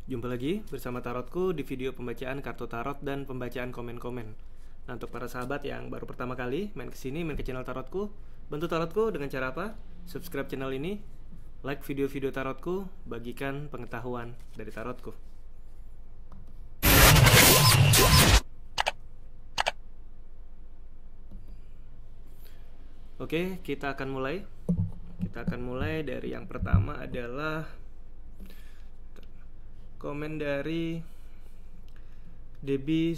Jumpa lagi bersama Tarotku di video pembacaan kartu tarot dan pembacaan komen-komen. Nah, untuk para sahabat yang baru pertama kali main kesini, main ke channel Tarotku, bantu Tarotku dengan cara apa? Subscribe channel ini, like video-video Tarotku, bagikan pengetahuan dari Tarotku. Oke, kita akan mulai. Kita akan mulai dari yang pertama adalah komen dari Debbie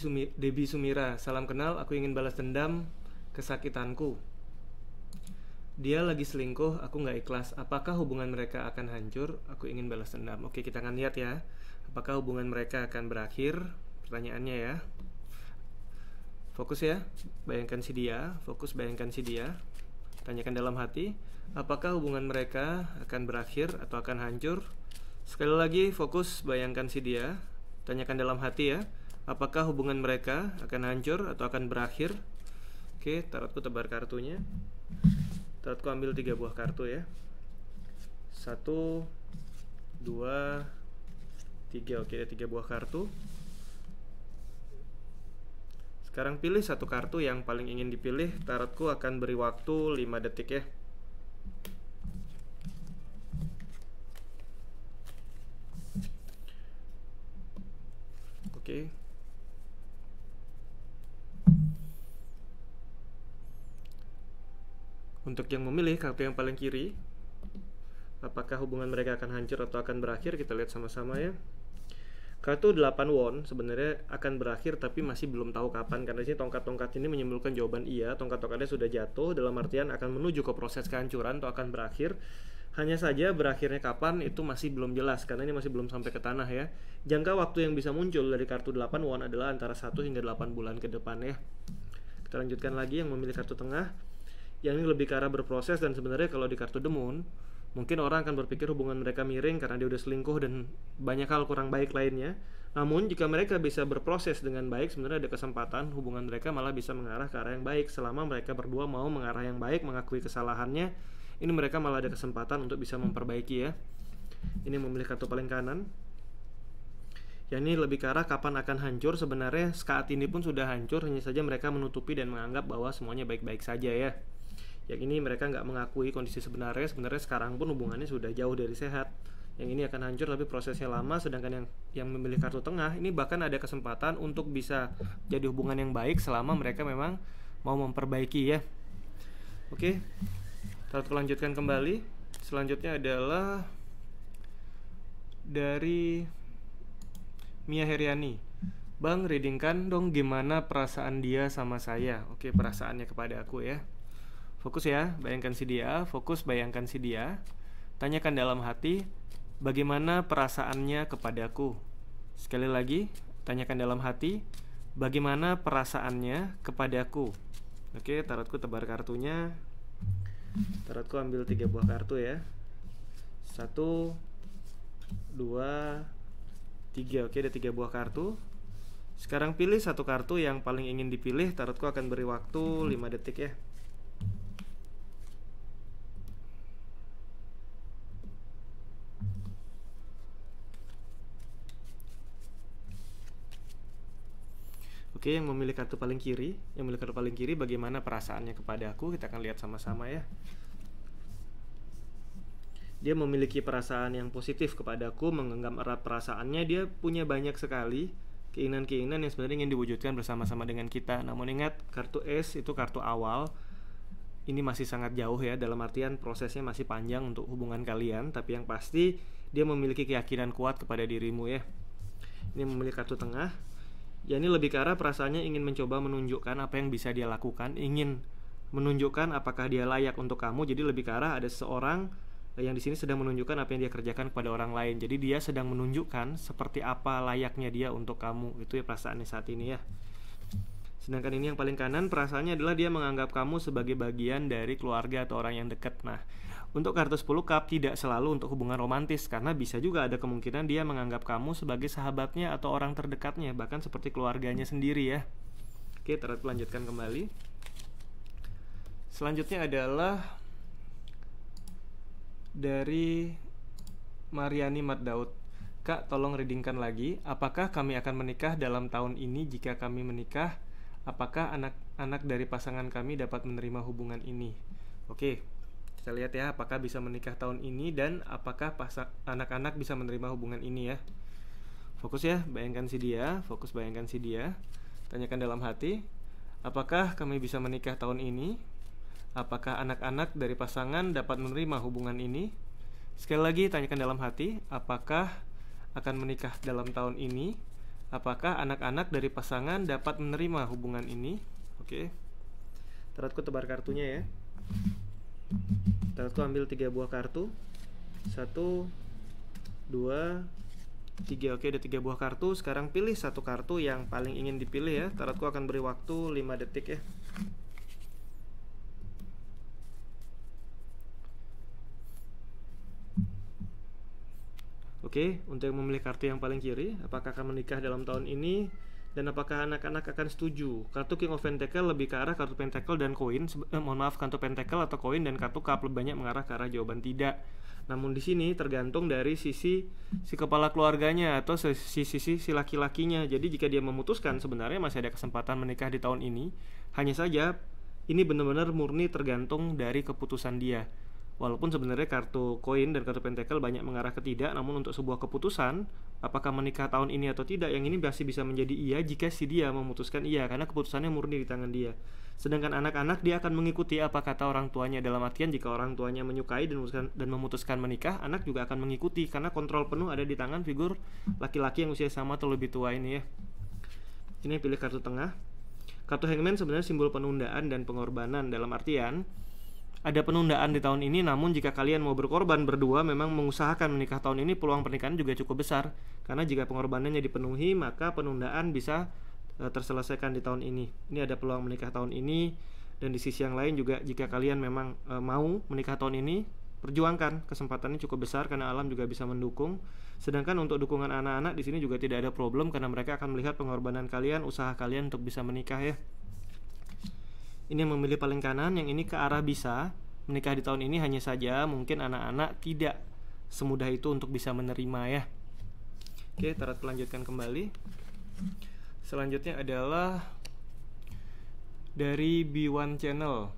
Sumira. Salam kenal, aku ingin balas dendam kesakitanku. Dia lagi selingkuh, aku gak ikhlas. Apakah hubungan mereka akan hancur? Aku ingin balas dendam. Oke, kita akan lihat ya. Apakah hubungan mereka akan berakhir? Pertanyaannya ya. Fokus ya, bayangkan si dia. Fokus, bayangkan si dia. Tanyakan dalam hati, apakah hubungan mereka akan berakhir atau akan hancur? Sekali lagi, fokus, bayangkan si dia. Tanyakan dalam hati ya, apakah hubungan mereka akan hancur atau akan berakhir? Oke, tarotku tebar kartunya. Tarotku ambil 3 buah kartu ya. 1, 2, 3. Oke, ada 3 buah kartu. Sekarang pilih satu kartu yang paling ingin dipilih. Tarotku akan beri waktu 5 detik ya. Oke. Untuk yang memilih kartu yang paling kiri, apakah hubungan mereka akan hancur atau akan berakhir? Kita lihat sama-sama ya. Kartu 8 won sebenarnya akan berakhir tapi masih belum tahu kapan, karena sini tongkat-tongkat ini menyimpulkan jawaban iya. Tongkat-tongkatnya sudah jatuh, dalam artian akan menuju ke proses kehancuran atau akan berakhir. Hanya saja berakhirnya kapan itu masih belum jelas, karena ini masih belum sampai ke tanah ya. Jangka waktu yang bisa muncul dari kartu 8 won adalah antara 1 hingga 8 bulan ke depan ya. Kita lanjutkan lagi yang memilih kartu tengah. Yang ini lebih ke arah berproses, dan sebenarnya kalau di kartu The Moon, mungkin orang akan berpikir hubungan mereka miring karena dia udah selingkuh dan banyak hal kurang baik lainnya. Namun jika mereka bisa berproses dengan baik, sebenarnya ada kesempatan hubungan mereka malah bisa mengarah ke arah yang baik. Selama mereka berdua mau mengarah yang baik, mengakui kesalahannya, ini mereka malah ada kesempatan untuk bisa memperbaiki ya. Ini memilih kartu paling kanan. Yang ini lebih ke arah kapan akan hancur. Sebenarnya saat ini pun sudah hancur, hanya saja mereka menutupi dan menganggap bahwa semuanya baik-baik saja ya. Yang ini mereka nggak mengakui kondisi sebenarnya sekarang pun hubungannya sudah jauh dari sehat. Yang ini akan hancur tapi prosesnya lama. Sedangkan yang memilih kartu tengah ini bahkan ada kesempatan untuk bisa jadi hubungan yang baik selama mereka memang mau memperbaiki ya. Oke, kita lanjutkan kembali. Selanjutnya adalah dari Mia Heriani. Bang, readingkan dong gimana perasaan dia sama saya. Oke, perasaannya kepada aku ya. Fokus ya, bayangkan si dia. Fokus, bayangkan si dia. Tanyakan dalam hati, bagaimana perasaannya kepadaku. Sekali lagi, tanyakan dalam hati, bagaimana perasaannya kepadaku. Oke, tarotku tebar kartunya. Tarotku ambil 3 buah kartu ya. 1, 2, 3. Oke, ada 3 buah kartu. Sekarang pilih satu kartu yang paling ingin dipilih. Tarotku akan beri waktu 5 detik ya. Oke, yang memilih kartu paling kiri, bagaimana perasaannya kepada aku? Kita akan lihat sama-sama ya. Dia memiliki perasaan yang positif kepada aku, menganggap erat perasaannya. Dia punya banyak sekali keinginan-keinginan yang sebenarnya ingin diwujudkan bersama-sama dengan kita. Namun ingat, kartu S itu kartu awal. Ini masih sangat jauh ya, dalam artian prosesnya masih panjang untuk hubungan kalian. Tapi yang pasti, dia memiliki keyakinan kuat kepada dirimu ya. Ini memilih kartu tengah. Ya, ini lebih ke arah perasaannya ingin mencoba menunjukkan apa yang bisa dia lakukan, ingin menunjukkan apakah dia layak untuk kamu. Jadi lebih ke arah ada seseorang yang di sini sedang menunjukkan apa yang dia kerjakan kepada orang lain. Jadi dia sedang menunjukkan seperti apa layaknya dia untuk kamu. Itu ya perasaannya saat ini ya. Sedangkan ini yang paling kanan, perasaannya adalah dia menganggap kamu sebagai bagian dari keluarga atau orang yang dekat. Nah, untuk kartu 10 cup tidak selalu untuk hubungan romantis, karena bisa juga ada kemungkinan dia menganggap kamu sebagai sahabatnya atau orang terdekatnya, bahkan seperti keluarganya sendiri ya. Oke, kita lanjutkan kembali. Selanjutnya adalah dari Mariani Mat Daud. Kak, tolong readingkan lagi. Apakah kami akan menikah dalam tahun ini? Jika kami menikah, apakah anak-anak dari pasangan kami dapat menerima hubungan ini? Oke, kita lihat ya, apakah bisa menikah tahun ini dan apakah anak-anak bisa menerima hubungan ini ya. Fokus ya, bayangkan si dia, fokus bayangkan si dia. Tanyakan dalam hati, apakah kami bisa menikah tahun ini? Apakah anak-anak dari pasangan dapat menerima hubungan ini? Sekali lagi, tanyakan dalam hati, apakah akan menikah dalam tahun ini? Apakah anak-anak dari pasangan dapat menerima hubungan ini? Oke. Tarotku tebar kartunya ya. Tarotku ambil 3 buah kartu. 1, 2, 3. Oke, ada 3 buah kartu. Sekarang pilih satu kartu yang paling ingin dipilih ya. Tarotku akan beri waktu 5 detik ya. Oke, untuk yang memilih kartu yang paling kiri, apakah akan menikah dalam tahun ini dan apakah anak-anak akan setuju? Kartu King of Pentacle lebih ke arah kartu Pentacle dan koin. Mohon maaf, kartu Pentacle atau koin dan kartu Cup lebih banyak mengarah ke arah jawaban tidak. Namun di sini tergantung dari sisi si kepala keluarganya atau sisi si laki-lakinya. Jadi jika dia memutuskan sebenarnya masih ada kesempatan menikah di tahun ini. Hanya saja ini benar-benar murni tergantung dari keputusan dia. Walaupun sebenarnya kartu koin dan kartu pentacle banyak mengarah ke tidak, namun untuk sebuah keputusan apakah menikah tahun ini atau tidak, yang ini masih bisa menjadi iya jika si dia memutuskan iya, karena keputusannya murni di tangan dia. Sedangkan anak-anak dia akan mengikuti apa kata orang tuanya, dalam artian jika orang tuanya menyukai dan memutuskan menikah, anak juga akan mengikuti karena kontrol penuh ada di tangan figur laki-laki yang usia sama atau lebih tua ini ya. Ini pilih kartu tengah. Kartu Hangman sebenarnya simbol penundaan dan pengorbanan, dalam artian ada penundaan di tahun ini, namun jika kalian mau berkorban berdua memang mengusahakan menikah tahun ini, peluang pernikahan juga cukup besar. Karena jika pengorbanannya dipenuhi, maka penundaan bisa terselesaikan di tahun ini. Ini ada peluang menikah tahun ini. Dan di sisi yang lain juga jika kalian memang mau menikah tahun ini, perjuangkan, kesempatannya cukup besar karena alam juga bisa mendukung. Sedangkan untuk dukungan anak-anak di sini juga tidak ada problem karena mereka akan melihat pengorbanan kalian, usaha kalian untuk bisa menikah ya. Ini yang memilih paling kanan, yang ini ke arah bisa menikah di tahun ini, hanya saja mungkin anak-anak tidak semudah itu untuk bisa menerima ya. Oke, tarot lanjutkan kembali. Selanjutnya adalah dari B1 Channel.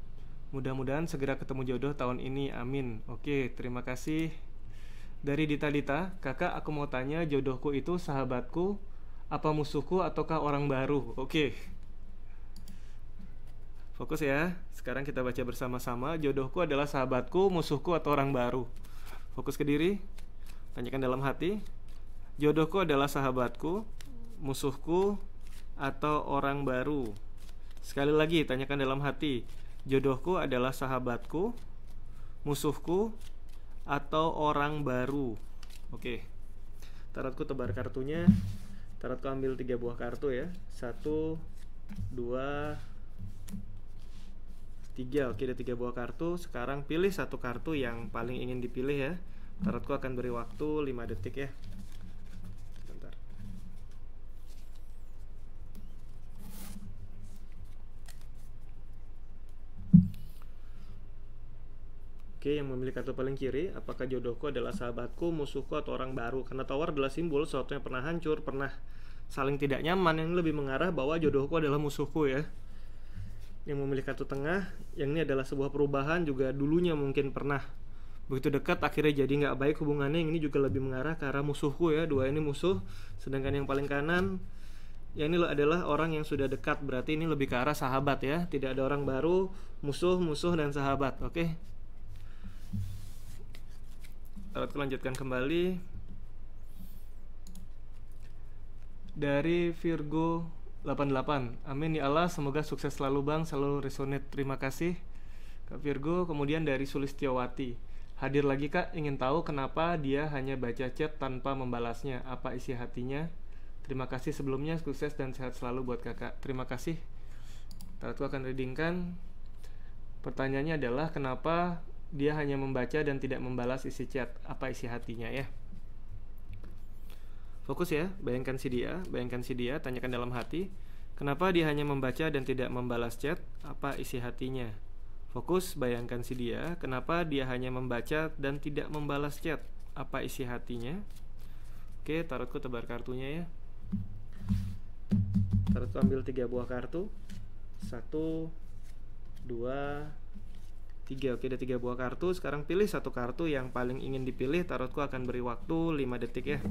Mudah-mudahan segera ketemu jodoh tahun ini, amin. Oke, terima kasih. Dari Dita, kakak aku mau tanya, jodohku itu sahabatku, apa musuhku ataukah orang baru? Oke. Fokus ya, sekarang kita baca bersama-sama. Jodohku adalah sahabatku, musuhku atau orang baru. Fokus ke diri, tanyakan dalam hati. Jodohku adalah sahabatku, musuhku atau orang baru. Sekali lagi, tanyakan dalam hati. Jodohku adalah sahabatku, musuhku atau orang baru. Oke, tarotku tebar kartunya. Tarotku ambil 3 buah kartu ya. 1, 2, 3. Oke, ada 3 buah kartu. Sekarang pilih satu kartu yang paling ingin dipilih ya. Tarotku akan beri waktu 5 detik ya. Bentar. Oke, yang memilih kartu paling kiri, apakah jodohku adalah sahabatku, musuhku atau orang baru? Karena Tower adalah simbol sesuatu yang pernah hancur, pernah saling tidak nyaman, yang lebih mengarah bahwa jodohku adalah musuhku ya. Yang memilih kartu tengah, yang ini adalah sebuah perubahan, juga dulunya mungkin pernah begitu dekat akhirnya jadi nggak baik hubungannya, yang ini juga lebih mengarah ke arah musuhku ya. 2 ini musuh. Sedangkan yang paling kanan, yang ini adalah orang yang sudah dekat, berarti ini lebih ke arah sahabat ya. Tidak ada orang baru, musuh dan sahabat. Oke, tarotku lanjutkan kembali. Dari Virgo 88. Amin ya Allah, semoga sukses selalu Bang, selalu resonate. Terima kasih Kak Virgo. Kemudian dari Sulistiawati. Hadir lagi Kak, ingin tahu kenapa dia hanya baca chat tanpa membalasnya, apa isi hatinya? Terima kasih sebelumnya, sukses dan sehat selalu buat Kakak. Terima kasih. Tarotku akan readingkan. Pertanyaannya adalah kenapa dia hanya membaca dan tidak membalas isi chat, apa isi hatinya ya. Fokus ya, bayangkan si dia, tanyakan dalam hati, kenapa dia hanya membaca dan tidak membalas chat, apa isi hatinya. Fokus, bayangkan si dia, kenapa dia hanya membaca dan tidak membalas chat, apa isi hatinya. Oke, tarotku tebar kartunya ya. Tarotku ambil 3 buah kartu. 1, 2, 3. Oke, ada 3 buah kartu. Sekarang pilih satu kartu yang paling ingin dipilih. Tarotku akan beri waktu 5 detik ya.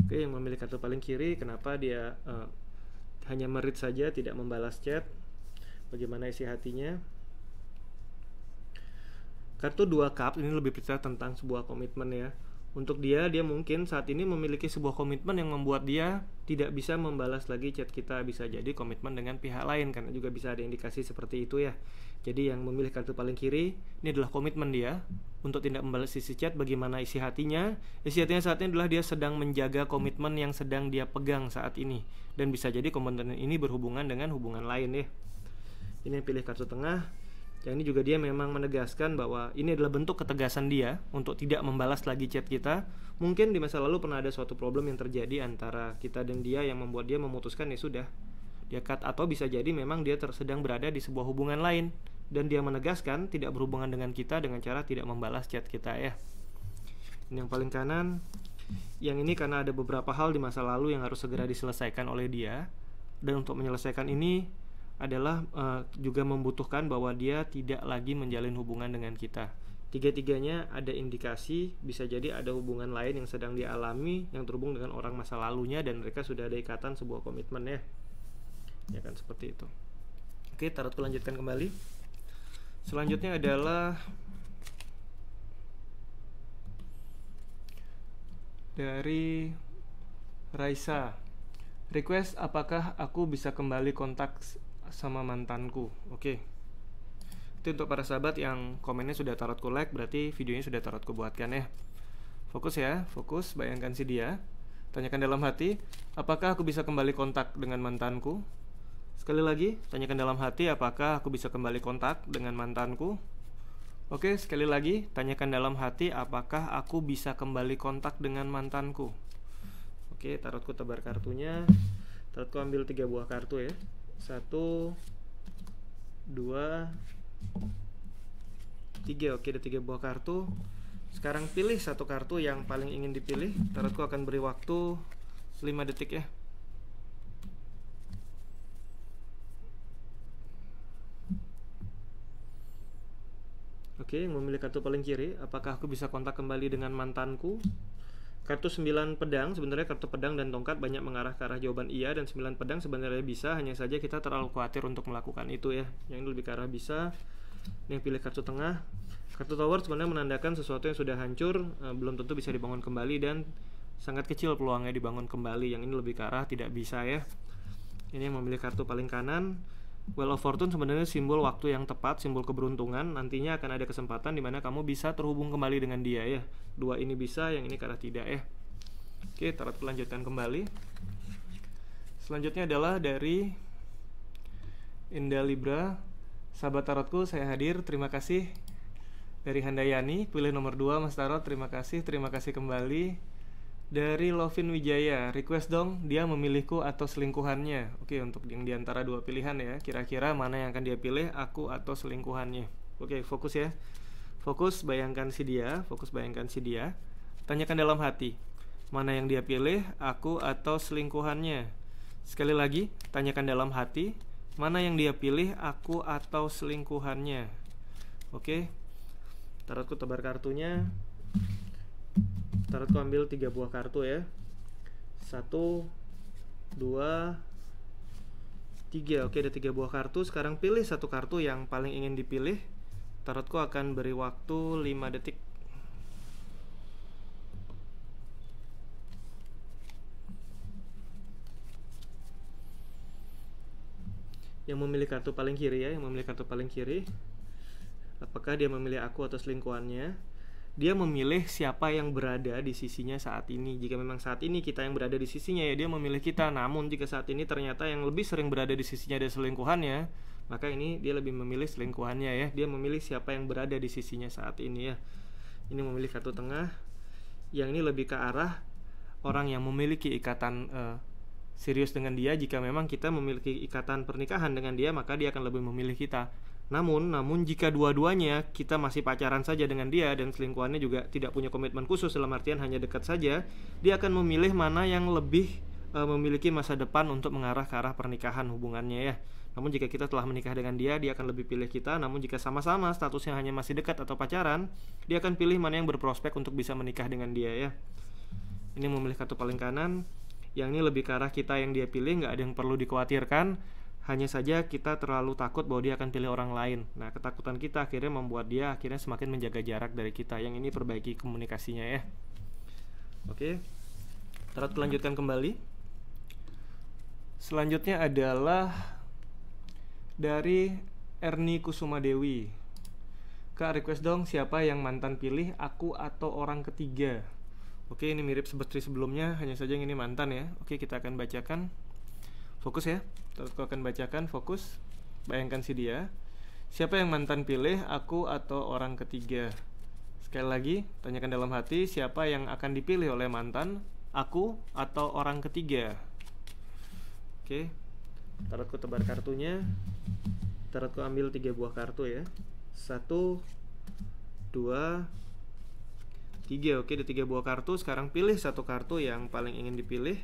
Oke, yang memilih kartu paling kiri, kenapa dia hanya meread saja, tidak membalas chat? Bagaimana isi hatinya? Kartu 2 cup ini lebih bicara tentang sebuah komitmen ya. Untuk dia mungkin saat ini memiliki sebuah komitmen yang membuat dia tidak bisa membalas lagi chat kita. Bisa jadi komitmen dengan pihak lain, karena juga bisa ada indikasi seperti itu ya. Jadi yang memilih kartu paling kiri, ini adalah komitmen dia untuk tidak membalas isi chat. Bagaimana isi hatinya? Isi hatinya saat ini adalah dia sedang menjaga komitmen yang sedang dia pegang saat ini. Dan bisa jadi komitmen ini berhubungan dengan hubungan lain ya. Ini yang pilih kartu tengah. Yang ini juga dia memang menegaskan bahwa ini adalah bentuk ketegasan dia untuk tidak membalas lagi chat kita. Mungkin di masa lalu pernah ada suatu problem yang terjadi antara kita dan dia yang membuat dia memutuskan ya sudah, dia cut. Atau bisa jadi memang dia sedang berada di sebuah hubungan lain dan dia menegaskan tidak berhubungan dengan kita dengan cara tidak membalas chat kita ya. Ini yang paling kanan. Yang ini karena ada beberapa hal di masa lalu yang harus segera diselesaikan oleh dia. Dan untuk menyelesaikan ini adalah juga membutuhkan bahwa dia tidak lagi menjalin hubungan dengan kita. Tiga-tiganya ada indikasi bisa jadi ada hubungan lain yang sedang dialami yang terhubung dengan orang masa lalunya dan mereka sudah ada ikatan sebuah komitmen ya. Ya kan, seperti itu. Oke, tarotku lanjutkan kembali. Selanjutnya adalah dari Raisa. Request, apakah aku bisa kembali kontak sama mantanku? Oke. Itu untuk para sahabat yang komennya sudah tarotku like, berarti videonya sudah tarotku buatkan ya. Fokus ya, fokus, bayangkan si dia. Tanyakan dalam hati, apakah aku bisa kembali kontak dengan mantanku? Sekali lagi, tanyakan dalam hati, apakah aku bisa kembali kontak dengan mantanku? Oke, sekali lagi, tanyakan dalam hati, apakah aku bisa kembali kontak dengan mantanku? Oke, tarotku tebar kartunya. Tarotku ambil 3 buah kartu ya. 1, 2, 3. Oke, ada 3 buah kartu. Sekarang pilih satu kartu yang paling ingin dipilih. Tarotku akan beri waktu 5 detik ya. Oke, yang memilih kartu paling kiri, apakah aku bisa kontak kembali dengan mantanku? Kartu 9 pedang, sebenarnya kartu pedang dan tongkat banyak mengarah ke arah jawaban iya, dan 9 pedang sebenarnya bisa, hanya saja kita terlalu khawatir untuk melakukan itu ya. Yang ini lebih ke arah bisa. Yang pilih kartu tengah. Kartu tower sebenarnya menandakan sesuatu yang sudah hancur, belum tentu bisa dibangun kembali dan sangat kecil peluangnya dibangun kembali. Yang ini lebih ke arah tidak bisa ya. Ini yang memilih kartu paling kanan. Wheel of Fortune sebenarnya simbol waktu yang tepat, simbol keberuntungan. Nantinya akan ada kesempatan di mana kamu bisa terhubung kembali dengan dia ya. 2 ini bisa, yang ini karena tidak ya. Oke, tarot lanjutkan kembali. Selanjutnya adalah dari Indah Libra. Sahabat tarotku, saya hadir. Terima kasih. Dari Handayani, pilih nomor 2 Mas Tarot. Terima kasih kembali. Dari Lovin Wijaya, request dong, dia memilihku atau selingkuhannya. Oke, untuk yang diantara 2 pilihan ya, kira-kira mana yang akan dia pilih, aku atau selingkuhannya. Oke, fokus ya. Fokus, bayangkan si dia. Tanyakan dalam hati, mana yang dia pilih, aku atau selingkuhannya. Sekali lagi, tanyakan dalam hati, mana yang dia pilih, aku atau selingkuhannya. Oke, tarotku tebar kartunya. Tarotku ambil 3 buah kartu ya. 1, 2, 3. Oke, ada 3 buah kartu. Sekarang pilih satu kartu yang paling ingin dipilih. Tarotku akan beri waktu 5 detik. Yang memilih kartu paling kiri ya, apakah dia memilih aku atau selingkuhannya? Dia memilih siapa yang berada di sisinya saat ini. Jika memang saat ini kita yang berada di sisinya ya dia memilih kita. Namun jika saat ini ternyata yang lebih sering berada di sisinya ada selingkuhannya, maka ini dia lebih memilih selingkuhannya ya. Dia memilih siapa yang berada di sisinya saat ini ya. Ini memilih kartu tengah. Yang ini lebih ke arah orang yang memiliki ikatan serius dengan dia. Jika memang kita memiliki ikatan pernikahan dengan dia, maka dia akan lebih memilih kita. Namun jika dua-duanya kita masih pacaran saja dengan dia dan selingkuhannya juga tidak punya komitmen khusus, dalam artian hanya dekat saja, dia akan memilih mana yang lebih memiliki masa depan untuk mengarah ke arah pernikahan hubungannya ya. Namun jika kita telah menikah dengan dia, dia akan lebih pilih kita. Namun jika sama-sama statusnya hanya masih dekat atau pacaran, dia akan pilih mana yang berprospek untuk bisa menikah dengan dia ya. Ini memilih kartu paling kanan. Yang ini lebih ke arah kita yang dia pilih, nggak ada yang perlu dikhawatirkan. Hanya saja kita terlalu takut bahwa dia akan pilih orang lain. Nah, ketakutan kita akhirnya membuat dia akhirnya semakin menjaga jarak dari kita. Yang ini perbaiki komunikasinya ya. Oke. Tarot lanjutkan kembali. Selanjutnya adalah dari Erni Kusuma Dewi. Kak, request dong siapa yang mantan pilih, aku atau orang ketiga. Oke, ini mirip seperti sebelumnya, hanya saja yang ini mantan ya. Oke, kita akan bacakan. Fokus ya. Aku akan bacakan, fokus. Bayangkan si dia. Siapa yang mantan pilih, aku atau orang ketiga? Sekali lagi, tanyakan dalam hati, siapa yang akan dipilih oleh mantan, aku atau orang ketiga? Oke. Tarotku tebar kartunya. Tarotku ambil 3 buah kartu ya. 1, 2, 3. Oke, ada 3 buah kartu. Sekarang pilih satu kartu yang paling ingin dipilih.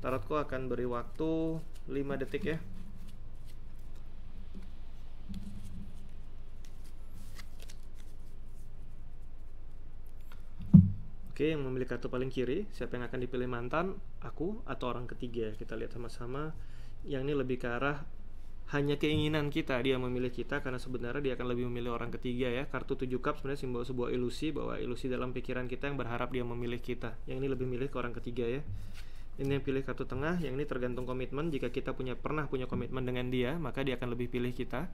Tarotku akan beri waktu 5 detik ya. Oke, yang memilih kartu paling kiri, siapa yang akan dipilih mantan, aku atau orang ketiga? Kita lihat sama-sama. Yang ini lebih ke arah hanya keinginan kita, dia memilih kita, karena sebenarnya dia akan lebih memilih orang ketiga ya. Kartu 7 cup sebenarnya simbol sebuah ilusi, bahwa ilusi dalam pikiran kita yang berharap dia memilih kita. Yang ini lebih milih ke orang ketiga ya. Ini yang pilih kartu tengah, yang ini tergantung komitmen. Jika kita pernah punya komitmen dengan dia, maka dia akan lebih pilih kita.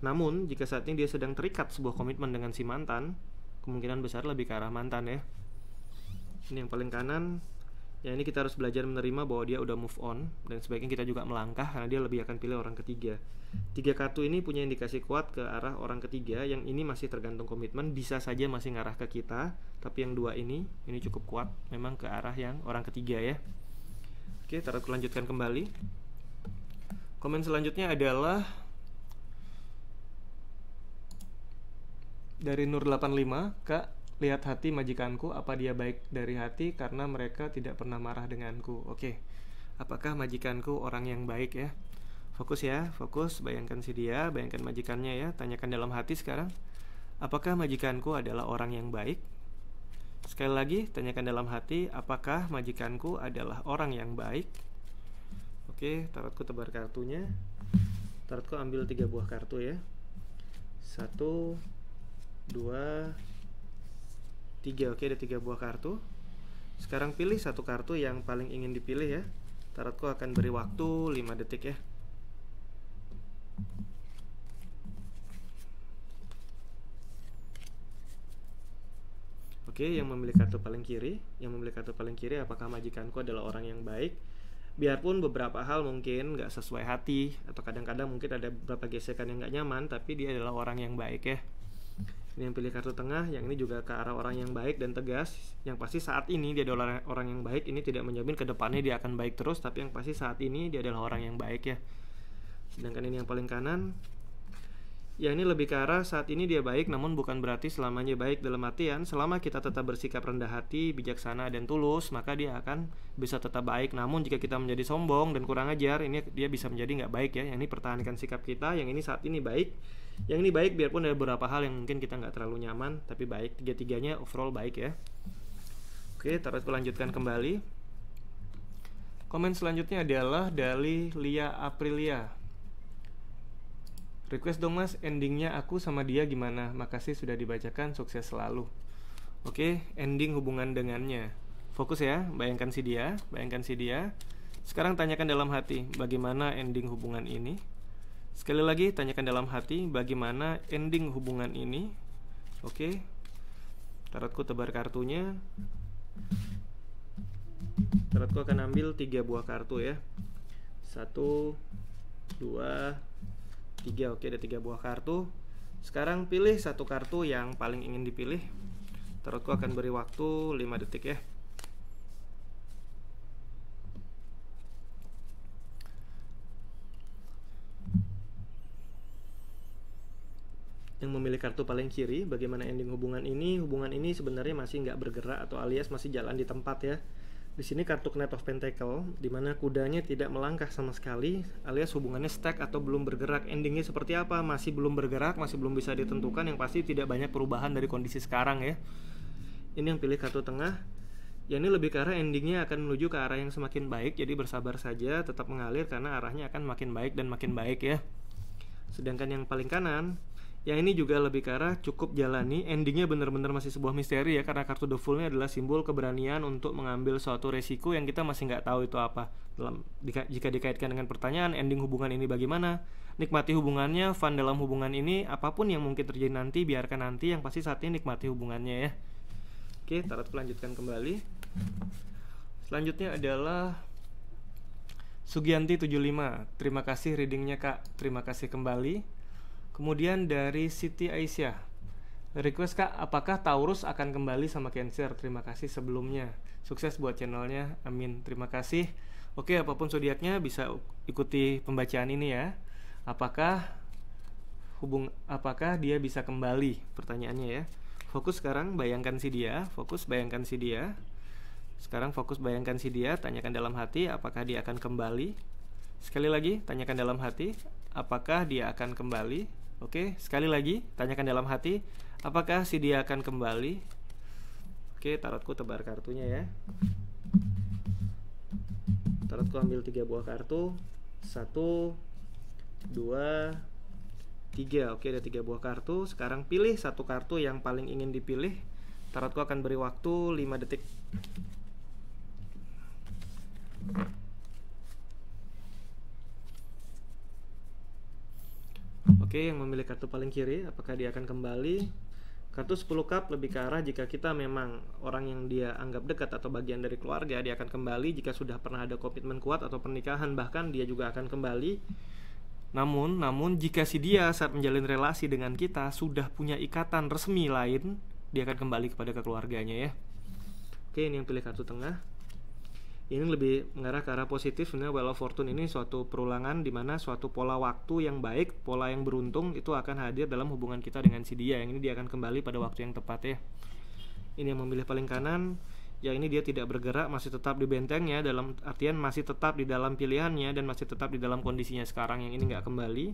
Namun, jika saat ini dia sedang terikat sebuah komitmen dengan si mantan, kemungkinan besar lebih ke arah mantan ya. Ini yang paling kanan. Yang ini kita harus belajar menerima bahwa dia udah move on, dan sebaiknya kita juga melangkah karena dia lebih akan pilih orang ketiga. 3 kartu ini punya indikasi kuat ke arah orang ketiga. Yang ini masih tergantung komitmen, bisa saja masih ngarah ke kita. Tapi yang 2 ini cukup kuat, memang ke arah yang orang ketiga ya. Oke, tarot lanjutkan kembali. Komen selanjutnya adalah dari Nur 85. Kak, lihat hati majikanku, apa dia baik dari hati karena mereka tidak pernah marah denganku. Oke, apakah majikanku orang yang baik ya? Fokus ya, fokus. Bayangkan si dia, bayangkan majikannya ya. Tanyakan dalam hati sekarang, apakah majikanku adalah orang yang baik? Sekali lagi, tanyakan dalam hati, apakah majikanku adalah orang yang baik? Oke, tarotku tebar kartunya. Tarotku ambil 3 buah kartu ya. 1, 2, 3. Oke, ada 3 buah kartu. Sekarang pilih satu kartu yang paling ingin dipilih ya. Tarotku akan beri waktu 5 detik ya. Oke, yang memilih kartu paling kiri, apakah majikanku adalah orang yang baik? Biarpun beberapa hal mungkin nggak sesuai hati, atau kadang-kadang mungkin ada beberapa gesekan yang nggak nyaman, tapi dia adalah orang yang baik ya. Ini yang pilih kartu tengah, yang ini juga ke arah orang yang baik dan tegas. Yang pasti saat ini dia adalah orang yang baik. Ini tidak menjamin ke depannya dia akan baik terus, tapi yang pasti saat ini dia adalah orang yang baik ya. Sedangkan ini yang paling kanan, yang ini lebih ke arah saat ini dia baik, namun bukan berarti selamanya baik. Dalam artian, selama kita tetap bersikap rendah hati, bijaksana dan tulus, maka dia akan bisa tetap baik. Namun jika kita menjadi sombong dan kurang ajar, ini dia bisa menjadi nggak baik ya. Yang ini pertahankan sikap kita. Yang ini saat ini baik. Yang ini baik biarpun ada beberapa hal yang mungkin kita nggak terlalu nyaman, tapi baik. Tiga-tiganya overall baik ya. Oke, terus lanjutkan kembali. Komen selanjutnya adalah dari Lia Aprilia. Request dong mas, endingnya aku sama dia gimana? Makasih sudah dibacakan, sukses selalu. Oke, ending hubungan dengannya. Fokus ya, bayangkan si dia. Sekarang tanyakan dalam hati, bagaimana ending hubungan ini? Sekali lagi, tanyakan dalam hati, bagaimana ending hubungan ini? Oke, tarotku tebar kartunya. Tarotku akan ambil 3 buah kartu ya. 1, 2, 3. Oke, ada 3 buah kartu. Sekarang pilih satu kartu yang paling ingin dipilih. Tarotku akan beri waktu 5 detik ya. memilih kartu paling kiri, bagaimana ending hubungan ini? Hubungan ini sebenarnya masih nggak bergerak atau alias masih jalan di tempat ya. Di sini kartu Knight of Pentacle, di mana kudanya tidak melangkah sama sekali, alias hubungannya stuck atau belum bergerak. Endingnya seperti apa? Masih belum bergerak, masih belum bisa ditentukan. Yang pasti tidak banyak perubahan dari kondisi sekarang ya. Ini yang pilih kartu tengah. Ya ini lebih ke arah endingnya akan menuju ke arah yang semakin baik. Jadi bersabar saja, tetap mengalir karena arahnya akan makin baik dan makin baik ya. Sedangkan yang paling kanan, yang ini juga lebih ke arah cukup jalani. Endingnya benar-benar masih sebuah misteri ya, karena kartu The Fool-nya adalah simbol keberanian untuk mengambil suatu resiko yang kita masih nggak tahu itu apa. Jika dikaitkan dengan pertanyaan ending hubungan ini bagaimana, nikmati hubungannya, fun dalam hubungan ini, apapun yang mungkin terjadi nanti biarkan nanti, yang pasti saat ini nikmati hubungannya ya. Oke, tarotku lanjutkan kembali. Selanjutnya adalah Sugianti 75. Terima kasih readingnya Kak. Terima kasih kembali. Kemudian dari Siti Aisyah, request Kak, apakah Taurus akan kembali sama Cancer? Terima kasih sebelumnya. Sukses buat channelnya. Amin. Terima kasih. Oke, apapun zodiaknya bisa ikuti pembacaan ini ya. Apakah dia bisa kembali? Pertanyaannya ya. Fokus sekarang, bayangkan si dia. Fokus, bayangkan si dia. Sekarang fokus bayangkan si dia, tanyakan dalam hati apakah dia akan kembali. Sekali lagi, tanyakan dalam hati apakah dia akan kembali. Oke, sekali lagi, tanyakan dalam hati apakah si dia akan kembali. Oke, tarotku tebar kartunya ya. Tarotku ambil 3 buah kartu. 1, 2, 3. Oke, ada 3 buah kartu. Sekarang pilih satu kartu yang paling ingin dipilih. Tarotku akan beri waktu 5 detik. Oke, yang memilih kartu paling kiri, apakah dia akan kembali? Kartu 10 cup lebih ke arah jika kita memang orang yang dia anggap dekat atau bagian dari keluarga, dia akan kembali. Jika sudah pernah ada komitmen kuat atau pernikahan, bahkan dia juga akan kembali. Namun jika si dia saat menjalin relasi dengan kita sudah punya ikatan resmi lain, dia akan kembali kepada keluarganya ya. Oke, ini yang pilih kartu tengah. Ini lebih mengarah ke arah positif. Sebenarnya Wheel of Fortune ini suatu perulangan di mana suatu pola waktu yang baik, pola yang beruntung itu akan hadir dalam hubungan kita dengan si dia. Yang ini dia akan kembali pada waktu yang tepat ya. Ini yang memilih paling kanan. Yang ini dia tidak bergerak, masih tetap di bentengnya, dalam artian masih tetap di dalam pilihannya dan masih tetap di dalam kondisinya sekarang. Yang ini nggak kembali.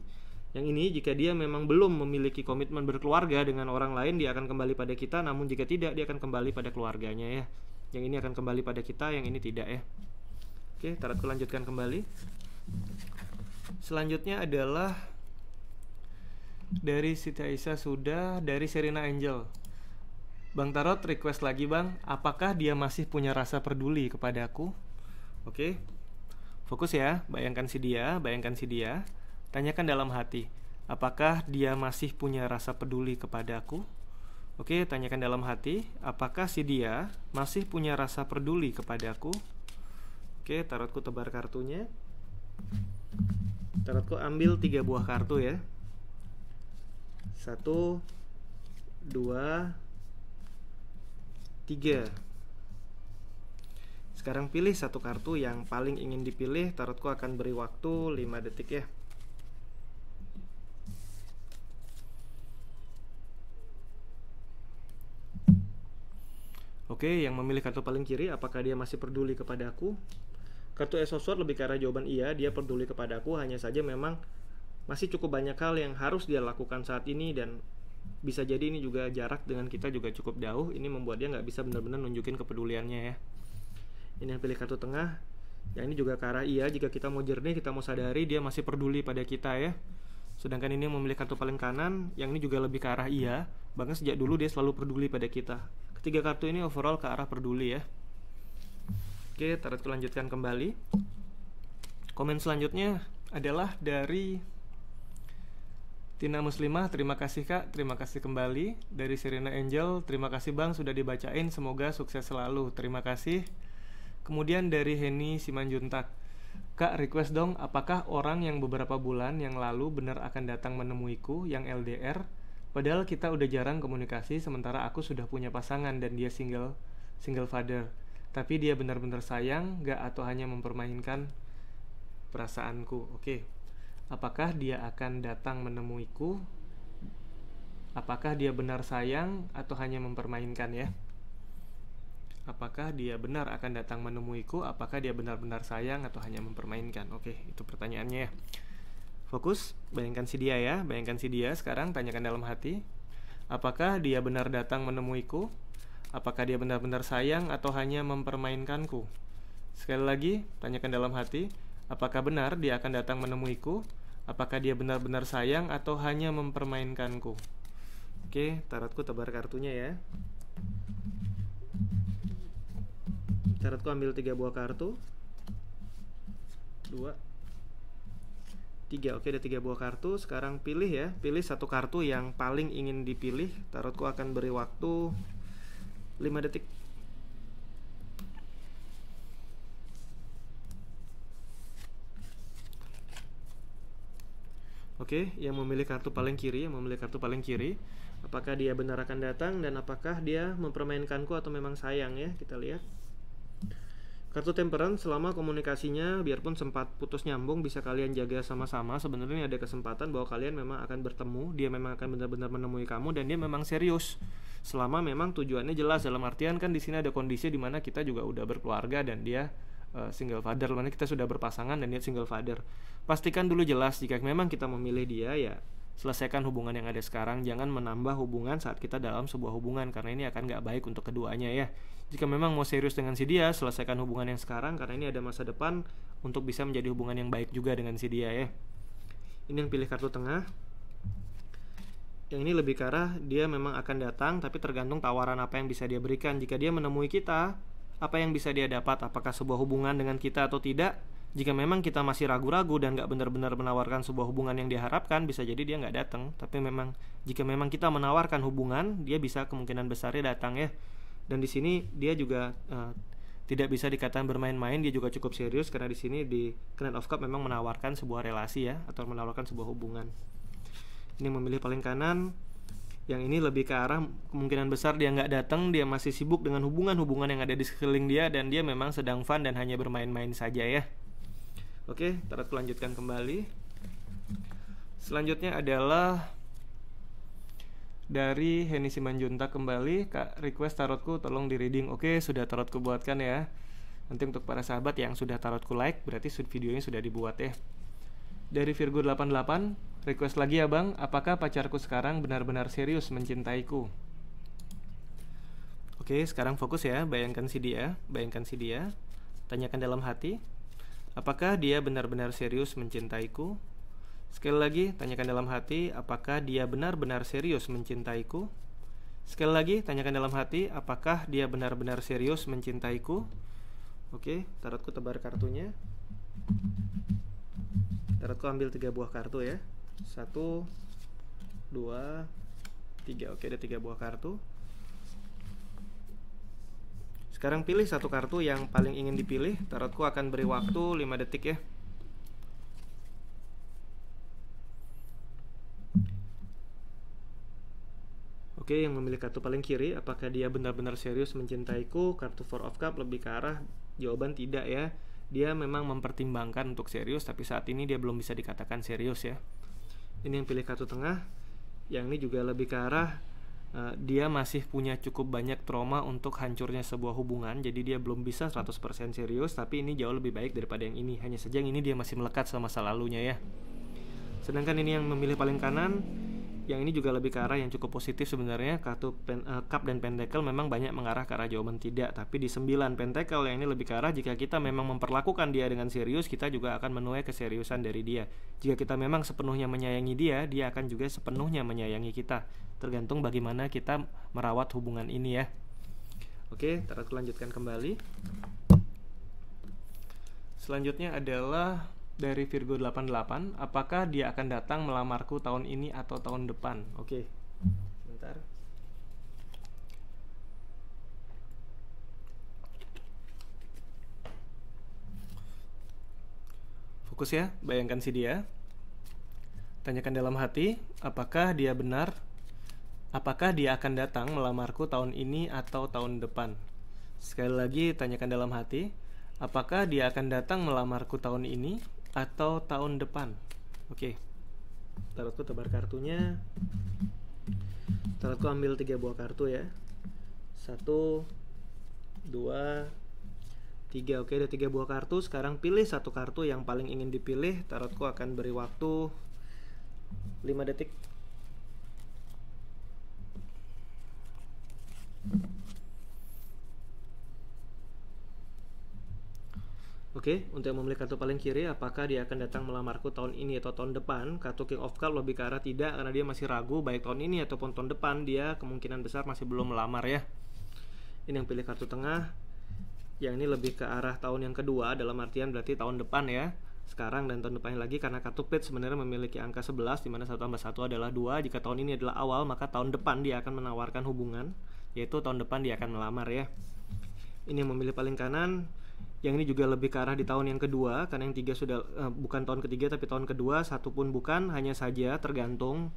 Yang ini jika dia memang belum memiliki komitmen berkeluarga dengan orang lain, dia akan kembali pada kita. Namun jika tidak, dia akan kembali pada keluarganya ya. Yang ini akan kembali pada kita, yang ini tidak ya. Oke, tarotku lanjutkan kembali. Selanjutnya adalah dari Siti Aisyah sudah, dari Serena Angel. Bang Tarot request lagi bang, apakah dia masih punya rasa peduli kepadaku? Oke, fokus ya, bayangkan si dia. Tanyakan dalam hati, apakah dia masih punya rasa peduli kepadaku? Oke, tanyakan dalam hati, apakah si dia masih punya rasa peduli kepadaku? Oke, tarotku tebar kartunya. Tarotku ambil 3 buah kartu ya. 1, 2, 3. Sekarang pilih satu kartu yang paling ingin dipilih. Tarotku akan beri waktu 5 detik ya. Oke, yang memilih kartu paling kiri, apakah dia masih peduli kepadaku? Kartu Ace of Swords lebih ke arah jawaban iya, dia peduli kepadaku. Hanya saja memang masih cukup banyak hal yang harus dia lakukan saat ini, dan bisa jadi ini juga jarak dengan kita juga cukup jauh. Ini membuat dia nggak bisa benar-benar nunjukin kepeduliannya ya. Ini yang pilih kartu tengah. Yang ini juga ke arah iya, jika kita mau jernih, kita mau sadari dia masih peduli pada kita ya. Sedangkan ini yang memilih kartu paling kanan, yang ini juga lebih ke arah iya. Bahkan sejak dulu dia selalu peduli pada kita. Ketiga kartu ini overall ke arah peduli ya. Oke, tarotku lanjutkan kembali. Komen selanjutnya adalah dari Tina Muslimah. Terima kasih Kak, terima kasih kembali. Dari Serena Angel, terima kasih Bang sudah dibacain, semoga sukses selalu. Terima kasih. Kemudian dari Heni Simanjuntak, Kak request dong, apakah orang yang beberapa bulan yang lalu benar akan datang menemuiku yang LDR? Padahal kita udah jarang komunikasi, sementara aku sudah punya pasangan dan dia single father. Tapi dia benar-benar sayang, gak atau hanya mempermainkan perasaanku. Oke. Apakah dia akan datang menemuiku Apakah dia benar sayang atau hanya mempermainkan ya? Apakah dia benar akan datang menemuiku? Apakah dia benar-benar sayang atau hanya mempermainkan? Oke, itu pertanyaannya ya. Fokus, bayangkan si dia ya. Bayangkan si dia sekarang, tanyakan dalam hati. Apakah dia benar datang menemuiku? Apakah dia benar-benar sayang atau hanya mempermainkanku? Sekali lagi, tanyakan dalam hati. Apakah benar dia akan datang menemuiku? Apakah dia benar-benar sayang atau hanya mempermainkanku? Oke, tarotku tebar kartunya ya. Tarotku ambil 3 buah kartu. 2 3. Oke, ada 3 buah kartu. Sekarang pilih ya. Pilih satu kartu yang paling ingin dipilih. Tarotku akan beri waktu 5 detik. Oke, yang memilih kartu paling kiri, apakah dia benar akan datang dan apakah dia mempermainkanku atau memang sayang ya? Kita lihat. Kartu Temperance, selama komunikasinya biarpun sempat putus nyambung, bisa kalian jaga sama-sama. Sebenarnya ada kesempatan bahwa kalian memang akan bertemu, dia memang akan benar-benar menemui kamu dan dia memang serius. Selama memang tujuannya jelas, dalam artian kan di sini ada kondisi di mana kita juga udah berkeluarga dan dia single father, mana kita sudah berpasangan dan dia single father. Pastikan dulu jelas jika memang kita memilih dia ya, selesaikan hubungan yang ada sekarang, jangan menambah hubungan saat kita dalam sebuah hubungan karena ini akan gak baik untuk keduanya ya. Jika memang mau serius dengan si dia, selesaikan hubungan yang sekarang karena ini ada masa depan untuk bisa menjadi hubungan yang baik juga dengan si dia ya. Ini yang pilih kartu tengah. Yang ini lebih ke arah dia memang akan datang, tapi tergantung tawaran apa yang bisa dia berikan. Jika dia menemui kita, apa yang bisa dia dapat? Apakah sebuah hubungan dengan kita atau tidak? Jika memang kita masih ragu-ragu dan gak benar-benar menawarkan sebuah hubungan yang diharapkan, bisa jadi dia gak datang. Tapi memang jika memang kita menawarkan hubungan, dia bisa kemungkinan besarnya datang ya. Dan di sini dia juga tidak bisa dikatakan bermain-main, dia juga cukup serius karena di sini di Knight of Cups memang menawarkan sebuah relasi ya, atau menawarkan sebuah hubungan. Ini memilih paling kanan. Yang ini lebih ke arah kemungkinan besar dia nggak datang, dia masih sibuk dengan hubungan-hubungan yang ada di sekeliling dia dan dia memang sedang fun dan hanya bermain-main saja ya. Oke, tarotku lanjutkan kembali. Selanjutnya adalah dari Heni Simanjuntak kembali. Kak, request tarotku tolong di reading. Oke, sudah tarotku buatkan ya. Nanti untuk para sahabat yang sudah tarotku like, berarti videonya sudah dibuat ya. Dari Virgo 88, request lagi ya bang, apakah pacarku sekarang benar-benar serius mencintaiku? Oke, sekarang fokus ya, bayangkan si dia. Tanyakan dalam hati, apakah dia benar-benar serius mencintaiku? Sekali lagi, tanyakan dalam hati, apakah dia benar-benar serius mencintaiku? Sekali lagi, tanyakan dalam hati, apakah dia benar-benar serius mencintaiku? Oke, tarotku tebar kartunya. Tarotku ambil 3 buah kartu ya. 1, 2, 3. Oke, ada 3 buah kartu. Sekarang pilih satu kartu yang paling ingin dipilih. Tarotku akan beri waktu 5 detik ya. Oke, yang memilih kartu paling kiri, apakah dia benar-benar serius mencintaiku? Kartu Four of Cups lebih ke arah jawaban tidak ya. Dia memang mempertimbangkan untuk serius, tapi saat ini dia belum bisa dikatakan serius ya. Ini yang pilih kartu tengah. Yang ini juga lebih ke arah dia masih punya cukup banyak trauma untuk hancurnya sebuah hubungan. Jadi dia belum bisa 100% serius, tapi ini jauh lebih baik daripada yang ini. Hanya saja yang ini dia masih melekat sama masa lalunya ya. Sedangkan ini yang memilih paling kanan, yang ini juga lebih ke arah yang cukup positif sebenarnya. Kartu Cup dan Pentacle memang banyak mengarah ke arah jawaban tidak. Tapi di 9 Pentacle yang ini lebih ke arah jika kita memang memperlakukan dia dengan serius, kita juga akan menuai keseriusan dari dia. Jika kita memang sepenuhnya menyayangi dia, dia akan juga sepenuhnya menyayangi kita. Tergantung bagaimana kita merawat hubungan ini ya. Oke, tarotku lanjutkan kembali. Selanjutnya adalah dari Virgo 88, apakah dia akan datang melamarku tahun ini atau tahun depan? Oke, bentar. Fokus ya, bayangkan si dia. Tanyakan dalam hati, apakah dia benar? Apakah dia akan datang melamarku tahun ini atau tahun depan? Sekali lagi, tanyakan dalam hati, apakah dia akan datang melamarku tahun ini atau tahun depan? Oke, tarotku tebar kartunya. Tarotku ambil 3 buah kartu ya. 1, 2, 3. Oke, ada 3 buah kartu. Sekarang pilih satu kartu yang paling ingin dipilih. Tarotku akan beri waktu 5 detik. Oke, untuk yang memilih kartu paling kiri, apakah dia akan datang melamarku tahun ini atau tahun depan? Kartu King of Cups lebih ke arah tidak, karena dia masih ragu baik tahun ini ataupun tahun depan. Dia kemungkinan besar masih belum melamar ya. Ini yang pilih kartu tengah. Yang ini lebih ke arah tahun yang kedua, dalam artian berarti tahun depan ya. Sekarang dan tahun depannya lagi, karena kartu Page sebenarnya memiliki angka 11, dimana 1 tambah 1 adalah 2. Jika tahun ini adalah awal, maka tahun depan dia akan menawarkan hubungan, yaitu tahun depan dia akan melamar ya. Ini yang memilih paling kanan. Yang ini juga lebih ke arah di tahun yang kedua, karena yang 3 sudah bukan tahun ketiga tapi tahun kedua, 1 pun bukan, hanya saja tergantung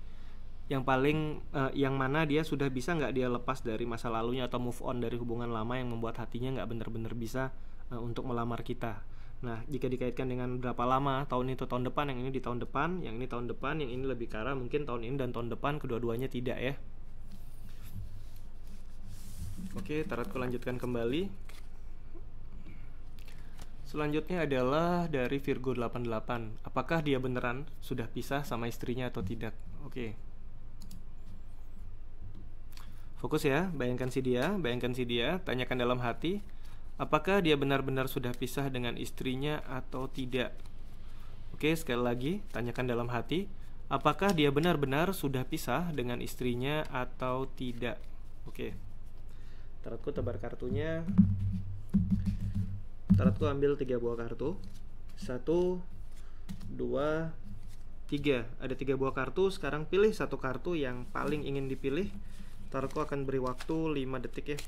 yang paling yang mana dia sudah bisa nggak dia lepas dari masa lalunya atau move on dari hubungan lama yang membuat hatinya nggak benar-benar bisa untuk melamar kita. Nah, jika dikaitkan dengan berapa lama, tahun itu tahun depan, yang ini di tahun depan, yang ini tahun depan, yang ini lebih ke arah mungkin tahun ini dan tahun depan, kedua-duanya tidak ya. Oke, tarotku lanjutkan kembali. Selanjutnya adalah dari Virgo 88. Apakah dia beneran sudah pisah sama istrinya atau tidak? Oke. Fokus ya, bayangkan si dia, tanyakan dalam hati, apakah dia benar-benar sudah pisah dengan istrinya atau tidak? Oke, sekali lagi, tanyakan dalam hati, apakah dia benar-benar sudah pisah dengan istrinya atau tidak? Oke. Tarotku tebar kartunya. Tarotku ambil 3 buah kartu. 1, 2, 3. Ada 3 buah kartu. Sekarang pilih satu kartu yang paling ingin dipilih. Tarotku akan beri waktu 5 detik ya.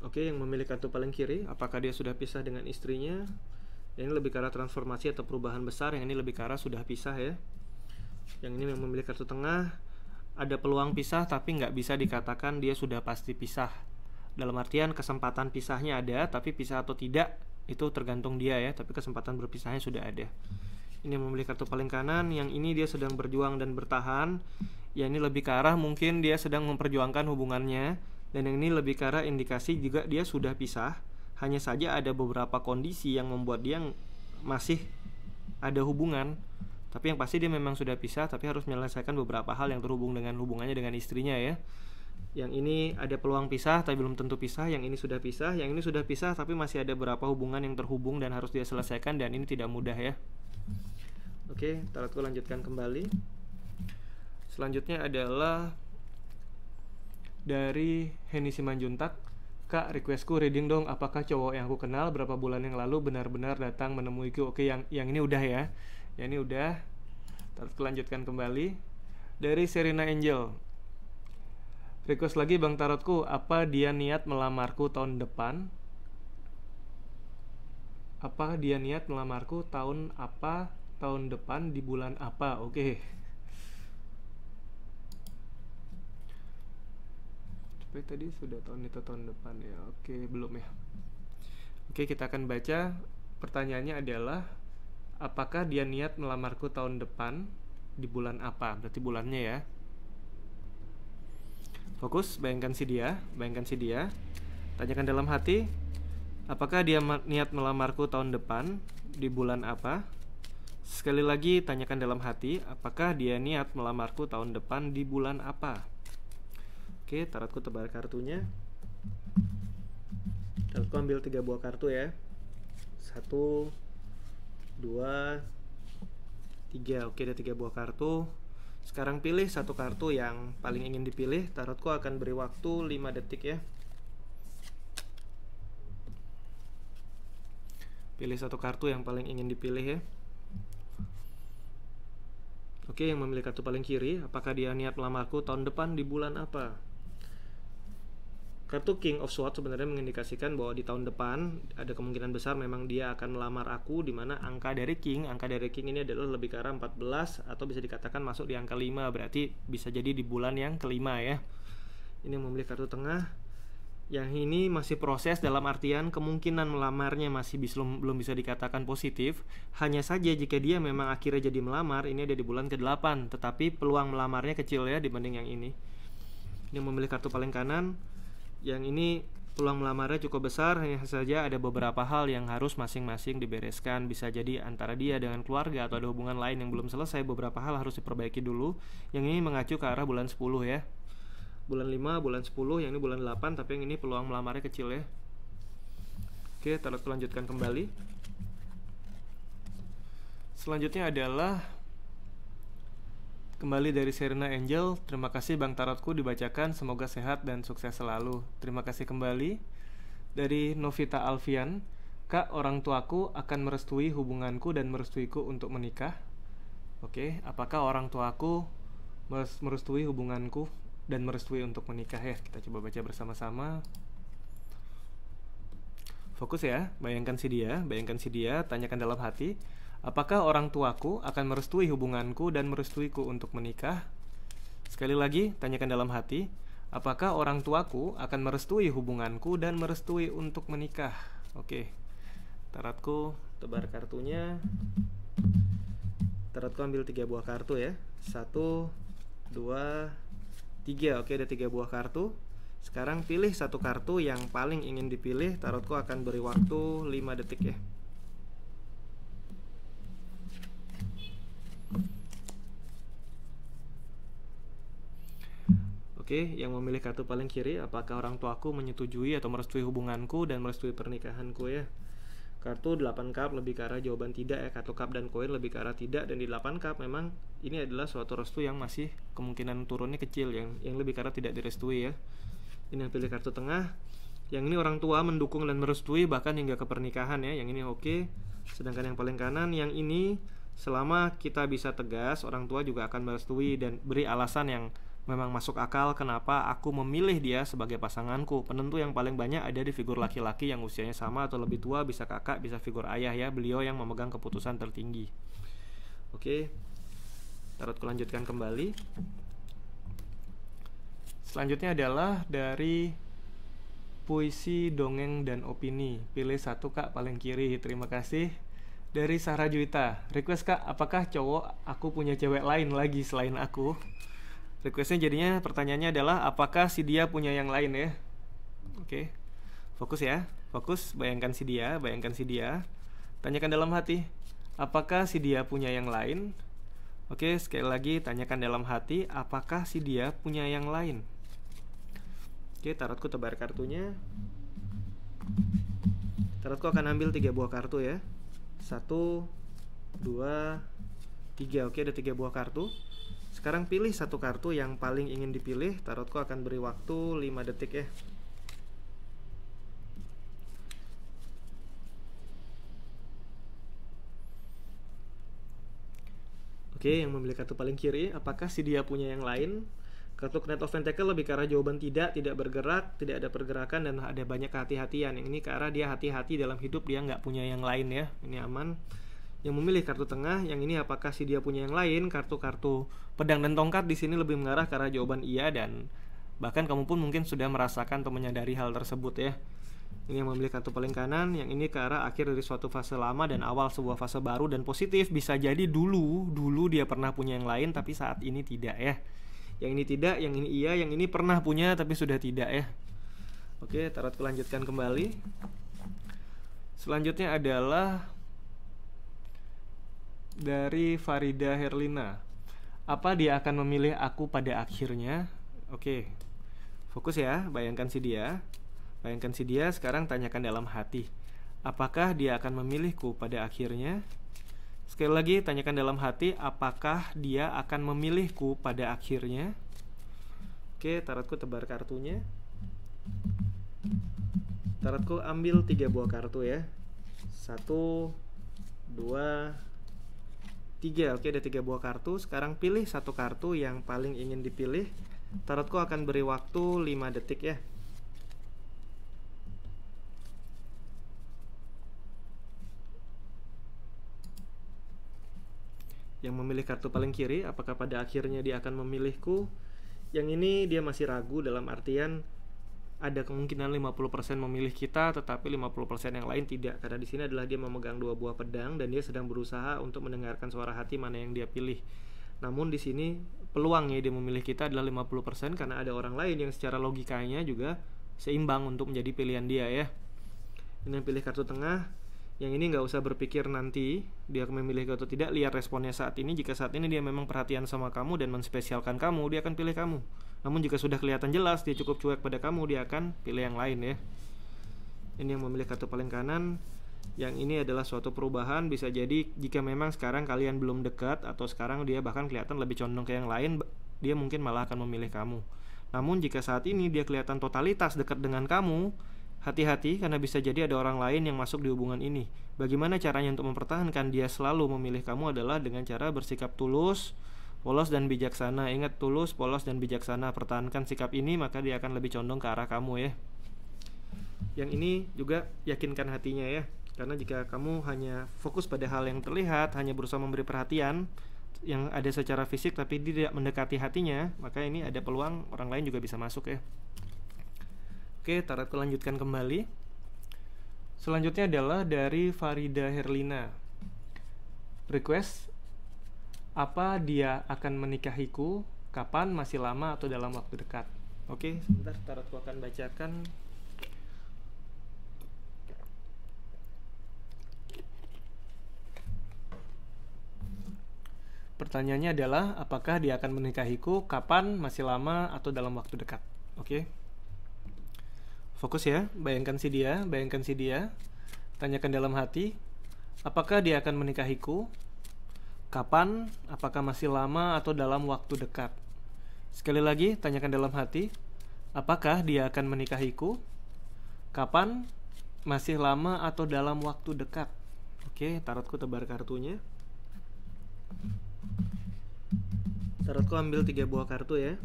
Oke, yang memilih kartu paling kiri, apakah dia sudah pisah dengan istrinya? Yang ini lebih ke arah transformasi atau perubahan besar. Yang ini lebih ke arah sudah pisah ya. Yang ini yang memilih kartu tengah, ada peluang pisah tapi nggak bisa dikatakan dia sudah pasti pisah. Dalam artian kesempatan pisahnya ada, tapi pisah atau tidak itu tergantung dia ya. Tapi kesempatan berpisahnya sudah ada. Ini yang memilih kartu paling kanan. Yang ini dia sedang berjuang dan bertahan. Yang ini lebih ke arah mungkin dia sedang memperjuangkan hubungannya. Dan yang ini lebih ke arah indikasi juga dia sudah pisah. Hanya saja ada beberapa kondisi yang membuat dia masih ada hubungan. Tapi yang pasti dia memang sudah pisah, tapi harus menyelesaikan beberapa hal yang terhubung dengan hubungannya dengan istrinya ya. Yang ini ada peluang pisah tapi belum tentu pisah. Yang ini sudah pisah. Yang ini sudah pisah tapi masih ada beberapa hubungan yang terhubung dan harus dia selesaikan. Dan ini tidak mudah ya. Oke, tarotku lanjutkan kembali. Selanjutnya adalah dari Heni Simanjuntak. Kak, requestku reading dong, apakah cowok yang aku kenal berapa bulan yang lalu benar-benar datang menemuiku? Oke, yang ini udah ya. Yang ini udah. Tarotku lanjutkan kembali. Dari Serena Angel. Request lagi Bang Tarotku, apa dia niat melamarku tahun depan? Apa dia niat melamarku tahun apa? Tahun depan di bulan apa? Oke. Tadi sudah tahun itu tahun depan ya. Oke, belum ya. Oke, kita akan baca. Pertanyaannya adalah, apakah dia niat melamarku tahun depan di bulan apa? Berarti bulannya ya. Fokus, bayangkan si dia. Tanyakan dalam hati, apakah dia niat melamarku tahun depan di bulan apa? Sekali lagi, tanyakan dalam hati, apakah dia niat melamarku tahun depan di bulan apa? Oke, tarotku tebar kartunya. Tarotku ambil 3 buah kartu ya. 1, 2, 3. Oke, ada 3 buah kartu. Sekarang pilih satu kartu yang paling ingin dipilih. Tarotku akan beri waktu 5 detik ya. Pilih satu kartu yang paling ingin dipilih ya. Oke, yang memilih kartu paling kiri, apakah dia niat melamarku tahun depan di bulan apa? Kartu King of Swords sebenarnya mengindikasikan bahwa di tahun depan ada kemungkinan besar memang dia akan melamar aku, di mana angka dari King ini adalah lebih ke arah 14 atau bisa dikatakan masuk di angka 5, berarti bisa jadi di bulan yang kelima ya. Ini yang memilih kartu tengah. Yang ini masih proses, dalam artian kemungkinan melamarnya masih belum bisa dikatakan positif. Hanya saja jika dia memang akhirnya jadi melamar, ini ada di bulan ke-8, tetapi peluang melamarnya kecil ya dibanding yang ini. Yang memilih kartu paling kanan, yang ini peluang melamarnya cukup besar, hanya saja ada beberapa hal yang harus masing-masing dibereskan. Bisa jadi antara dia dengan keluarga atau ada hubungan lain yang belum selesai, beberapa hal harus diperbaiki dulu. Yang ini mengacu ke arah bulan 10 ya. Bulan 5, bulan 10, yang ini bulan 8, tapi yang ini peluang melamarnya kecil ya. Oke, tarotku lanjutkan kembali. Selanjutnya adalah kembali dari Serena Angel. Terima kasih Bang Tarotku dibacakan, semoga sehat dan sukses selalu. Terima kasih kembali. Dari Novita Alfian, Kak, orang tuaku akan merestui hubunganku dan merestuiku untuk menikah. Oke, apakah orang tuaku merestui hubunganku dan merestui untuk menikah ya? Kita coba baca bersama-sama. Fokus ya, bayangkan si dia, tanyakan dalam hati, apakah orang tuaku akan merestui hubunganku dan merestuiku untuk menikah? Sekali lagi, tanyakan dalam hati, apakah orang tuaku akan merestui hubunganku dan merestui untuk menikah? Oke, tarotku tebar kartunya. Tarotku ambil 3 buah kartu ya. 1, 2, 3. Oke, ada 3 buah kartu. Sekarang pilih satu kartu yang paling ingin dipilih. Tarotku akan beri waktu 5 detik ya. Oke, yang memilih kartu paling kiri, apakah orang tuaku menyetujui atau merestui hubunganku dan merestui pernikahanku ya? Kartu 8 cup lebih ke arah jawaban tidak ya. Kartu cup dan koin lebih ke arah tidak. Dan di 8 cup memang ini adalah suatu restu yang masih kemungkinan turunnya kecil, yang lebih ke arah tidak direstui ya. Ini yang pilih kartu tengah. Yang ini orang tua mendukung dan merestui bahkan hingga ke pernikahan ya. Yang ini oke. Sedangkan yang paling kanan, yang ini selama kita bisa tegas, orang tua juga akan merestui dan beri alasan yang memang masuk akal kenapa aku memilih dia sebagai pasanganku. Penentu yang paling banyak ada di figur laki-laki yang usianya sama atau lebih tua, bisa kakak, bisa figur ayah ya. Beliau yang memegang keputusan tertinggi. Oke, tarotku lanjutkan kembali. Selanjutnya adalah dari puisi, dongeng, dan opini. Pilih satu Kak, paling kiri. Terima kasih. Dari Sarah Juwita, request Kak, apakah cowok aku punya cewek lain lagi selain aku? Requestnya jadinya pertanyaannya adalah apakah si dia punya yang lain ya. Oke, fokus ya, fokus. Bayangkan si dia, tanyakan dalam hati, apakah si dia punya yang lain? Oke, sekali lagi tanyakan dalam hati, apakah si dia punya yang lain? Oke, tarotku tebar kartunya. Tarotku akan ambil 3 buah kartu ya. 1, 2, 3. Oke, ada 3 buah kartu. Sekarang pilih satu kartu yang paling ingin dipilih. Tarotku akan beri waktu 5 detik ya. Oke, yang memilih kartu paling kiri, apakah si dia punya yang lain? Kartu Knight of Pentacle lebih ke arah jawaban tidak bergerak, tidak ada pergerakan, dan ada banyak kehati-hatian. Yang ini ke arah dia hati-hati dalam hidup, dia nggak punya yang lain ya. Ini aman. Yang memilih kartu tengah, yang ini apakah si dia punya yang lain? Kartu-kartu pedang dan tongkat di sini lebih mengarah ke arah jawaban iya, dan bahkan kamu pun mungkin sudah merasakan atau menyadari hal tersebut ya. Ini yang memilih kartu paling kanan, yang ini ke arah akhir dari suatu fase lama dan awal sebuah fase baru dan positif. Bisa jadi dulu dia pernah punya yang lain tapi saat ini tidak ya. Yang ini tidak, yang ini iya, yang ini pernah punya tapi sudah tidak ya. Oke, tarotku lanjutkan kembali. Selanjutnya adalah dari Farida Herlina, apa dia akan memilih aku pada akhirnya? Oke, fokus ya, bayangkan si dia. Sekarang tanyakan dalam hati, apakah dia akan memilihku pada akhirnya? Sekali lagi, tanyakan dalam hati, apakah dia akan memilihku pada akhirnya? Oke, tarotku tebar kartunya. Tarotku ambil 3 buah kartu ya. 1, 2, 3. Oke, ada 3 buah kartu. Sekarang pilih satu kartu yang paling ingin dipilih. Tarotku akan beri waktu 5 detik ya. Yang memilih kartu paling kiri, apakah pada akhirnya dia akan memilihku? Yang ini dia masih ragu, dalam artian ada kemungkinan 50% memilih kita, tetapi 50% yang lain tidak. Karena di sini adalah dia memegang dua buah pedang dan dia sedang berusaha untuk mendengarkan suara hati mana yang dia pilih. Namun di sini peluangnya dia memilih kita adalah 50% karena ada orang lain yang secara logikanya juga seimbang untuk menjadi pilihan dia ya. Ini yang pilih kartu tengah. Yang ini nggak usah berpikir nanti dia akan memilih atau tidak, lihat responnya saat ini. Jika saat ini dia memang perhatian sama kamu dan menspesialkan kamu, dia akan pilih kamu. Namun jika sudah kelihatan jelas dia cukup cuek pada kamu, dia akan pilih yang lain ya. Ini yang memilih kartu paling kanan. Yang ini adalah suatu perubahan. Bisa jadi jika memang sekarang kalian belum dekat, atau sekarang dia bahkan kelihatan lebih condong ke yang lain, dia mungkin malah akan memilih kamu. Namun jika saat ini dia kelihatan totalitas dekat dengan kamu, hati-hati karena bisa jadi ada orang lain yang masuk di hubungan ini. Bagaimana caranya untuk mempertahankan dia selalu memilih kamu adalah dengan cara bersikap tulus, polos dan bijaksana. Ingat, tulus, polos dan bijaksana. Pertahankan sikap ini, maka dia akan lebih condong ke arah kamu ya. Yang ini juga yakinkan hatinya ya. Karena jika kamu hanya fokus pada hal yang terlihat, hanya berusaha memberi perhatian yang ada secara fisik tapi tidak mendekati hatinya, maka ini ada peluang orang lain juga bisa masuk ya. Oke, tarotku lanjutkan kembali. Selanjutnya adalah dari Farida Herlina. Request, apa dia akan menikahiku? Kapan? Masih lama atau dalam waktu dekat? Oke, sebentar tarotku akan bacakan. Pertanyaannya adalah apakah dia akan menikahiku? Kapan? Masih lama atau dalam waktu dekat? Oke. Fokus ya, bayangkan si dia. Tanyakan dalam hati, apakah dia akan menikahiku? Kapan? Apakah masih lama atau dalam waktu dekat? Sekali lagi, tanyakan dalam hati, apakah dia akan menikahiku? Kapan? Masih lama atau dalam waktu dekat? Oke, tarotku tebar kartunya. Tarotku ambil 3 buah kartu ya.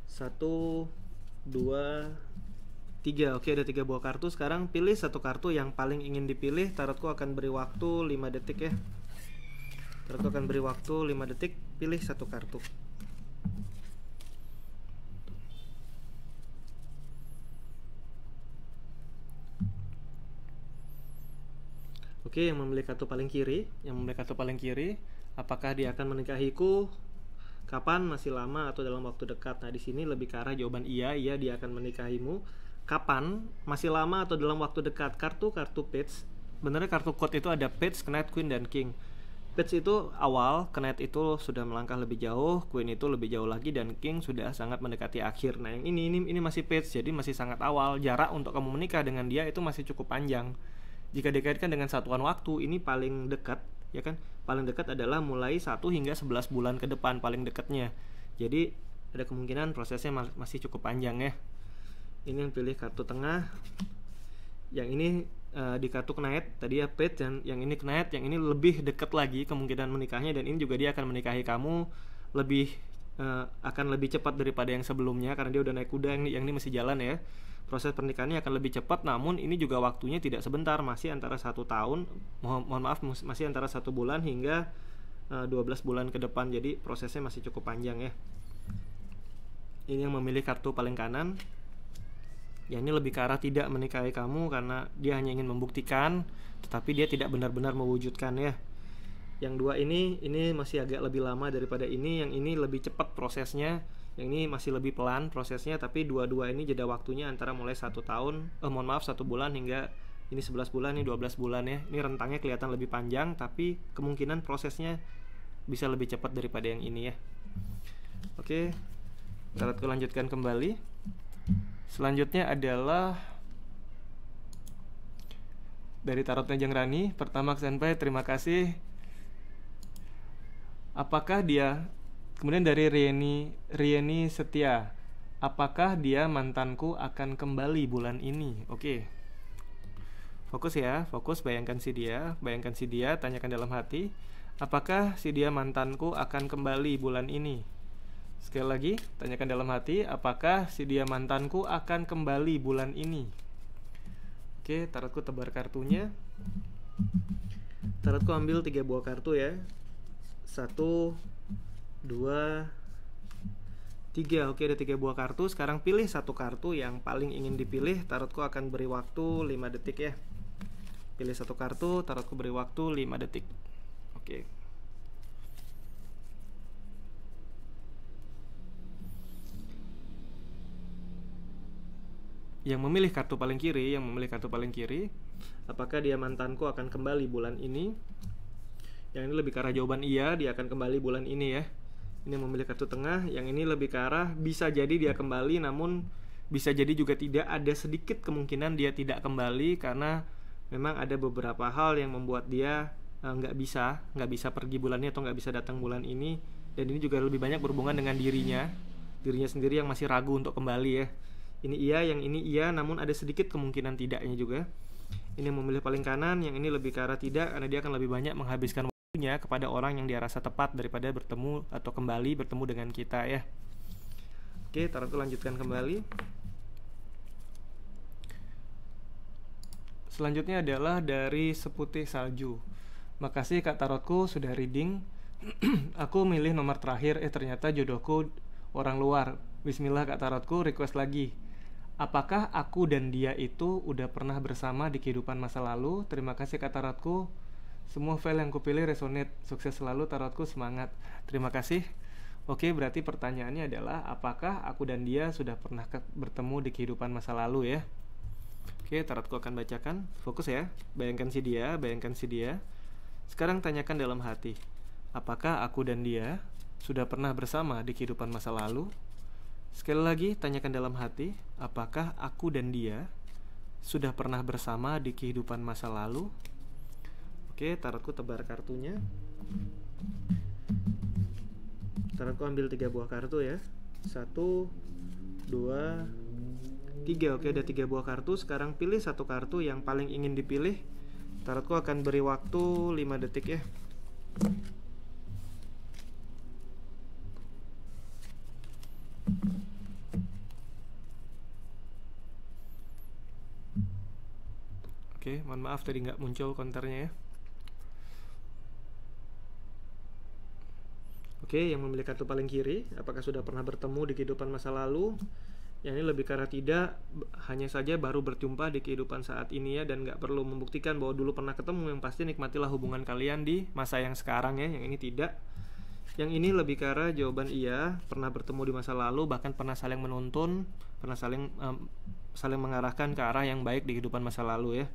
1, 2, 3. Oke, ada 3 buah kartu. Sekarang pilih satu kartu yang paling ingin dipilih. Tarotku akan beri waktu 5 detik ya. Tarotku akan beri waktu 5 detik. Pilih satu kartu. Oke, yang memilih kartu paling kiri, apakah dia akan menikahiku? Kapan? Masih lama atau dalam waktu dekat? Nah, di sini lebih ke arah jawaban iya, dia akan menikahimu. Kapan? Masih lama atau dalam waktu dekat? Kartu page. Sebenarnya kartu code itu ada page, knight, queen, dan king. Page itu awal, knight itu sudah melangkah lebih jauh, queen itu lebih jauh lagi, dan king sudah sangat mendekati akhir. Nah, yang ini masih page, jadi masih sangat awal. Jarak untuk kamu menikah dengan dia itu masih cukup panjang. Jika dikaitkan dengan satuan waktu, ini paling dekat, ya kan? Paling dekat adalah mulai 1 hingga 11 bulan ke depan, paling dekatnya. Jadi ada kemungkinan prosesnya masih cukup panjang ya. Ini yang pilih kartu tengah. Yang ini di kartu knight, tadi ya page, dan yang ini knight, yang ini lebih dekat lagi kemungkinan menikahnya, dan ini juga dia akan menikahi kamu lebih akan lebih cepat daripada yang sebelumnya karena dia udah naik kuda. Yang ini masih jalan ya. Proses pernikahannya akan lebih cepat, namun ini juga waktunya tidak sebentar, masih antara 1 tahun, masih antara 1 bulan hingga 12 bulan ke depan. Jadi prosesnya masih cukup panjang ya. Ini yang memilih kartu paling kanan. Yang ini lebih ke arah tidak menikahi kamu karena dia hanya ingin membuktikan, tetapi dia tidak benar-benar mewujudkan ya. Yang 2 ini masih agak lebih lama daripada ini. Yang ini lebih cepat prosesnya. Yang ini masih lebih pelan prosesnya, tapi dua-dua ini jeda waktunya antara mulai 1 tahun, 1 bulan hingga ini 11 bulan, ini 12 bulan ya. Ini rentangnya kelihatan lebih panjang, tapi kemungkinan prosesnya bisa lebih cepat daripada yang ini ya. Oke, tarotku lanjutkan kembali. Selanjutnya adalah dari tarot Kanjeng Rani. Pertama, Senpai, terima kasih. Apakah dia? Kemudian dari Rieni Setia, apakah dia mantanku akan kembali bulan ini? Oke. Fokus ya, bayangkan si dia, tanyakan dalam hati, apakah si dia mantanku akan kembali bulan ini? Sekali lagi, tanyakan dalam hati, apakah si dia mantanku akan kembali bulan ini? Oke, tarotku tebar kartunya. Tarotku ambil 3 buah kartu ya. 1, 2, 3, oke, ada 3 buah kartu. Sekarang pilih satu kartu yang paling ingin dipilih. Tarotku akan beri waktu 5 detik ya. Pilih satu kartu, tarotku beri waktu 5 detik. Oke. Yang memilih kartu paling kiri, apakah dia mantanku akan kembali bulan ini? Yang ini lebih ke arah jawaban iya, dia akan kembali bulan ini ya. Ini memilih kartu tengah, yang ini lebih ke arah bisa jadi dia kembali, namun bisa jadi juga tidak. Ada sedikit kemungkinan dia tidak kembali karena memang ada beberapa hal yang membuat dia nggak bisa pergi bulan ini atau nggak bisa datang bulan ini. Dan ini juga lebih banyak berhubungan dengan dirinya sendiri yang masih ragu untuk kembali ya. Ini iya, yang ini iya, namun ada sedikit kemungkinan tidaknya juga. Ini memilih paling kanan, yang ini lebih ke arah tidak, karena dia akan lebih banyak menghabiskan waktunya kepada orang yang dia rasa tepat daripada bertemu atau kembali bertemu dengan kita ya. Oke, tarotku lanjutkan kembali. Selanjutnya adalah dari Seputih Salju. Makasih Kak Tarotku sudah reading. Aku milih nomor terakhir, ternyata jodohku orang luar. Bismillah Kak Tarotku, request lagi. Apakah aku dan dia itu udah pernah bersama di kehidupan masa lalu? Terima kasih Kak Tarotku. Semua file yang kupilih resonate. Sukses selalu Tarotku, semangat. Terima kasih. Oke, berarti pertanyaannya adalah apakah aku dan dia sudah pernah bertemu di kehidupan masa lalu ya? Oke, Tarotku akan bacakan. Fokus ya. Bayangkan si dia. Sekarang tanyakan dalam hati. Apakah aku dan dia sudah pernah bersama di kehidupan masa lalu? Sekali lagi, tanyakan dalam hati, apakah aku dan dia sudah pernah bersama di kehidupan masa lalu? Oke, tarotku tebar kartunya. Tarotku ambil 3 buah kartu ya. 1, 2, 3. Oke, ada 3 buah kartu. Sekarang pilih satu kartu yang paling ingin dipilih. Tarotku akan beri waktu 5 detik ya. Oke, mohon maaf tadi nggak muncul counternya ya. Oke, yang memilih kartu paling kiri, apakah sudah pernah bertemu di kehidupan masa lalu? Yang ini lebih karena tidak, hanya saja baru berjumpa di kehidupan saat ini ya, dan nggak perlu membuktikan bahwa dulu pernah ketemu. Yang pasti nikmatilah hubungan kalian di masa yang sekarang ya. Yang ini tidak. Yang ini lebih ke arah jawaban iya, pernah bertemu di masa lalu, bahkan pernah saling menuntun, pernah saling mengarahkan ke arah yang baik di kehidupan masa lalu ya.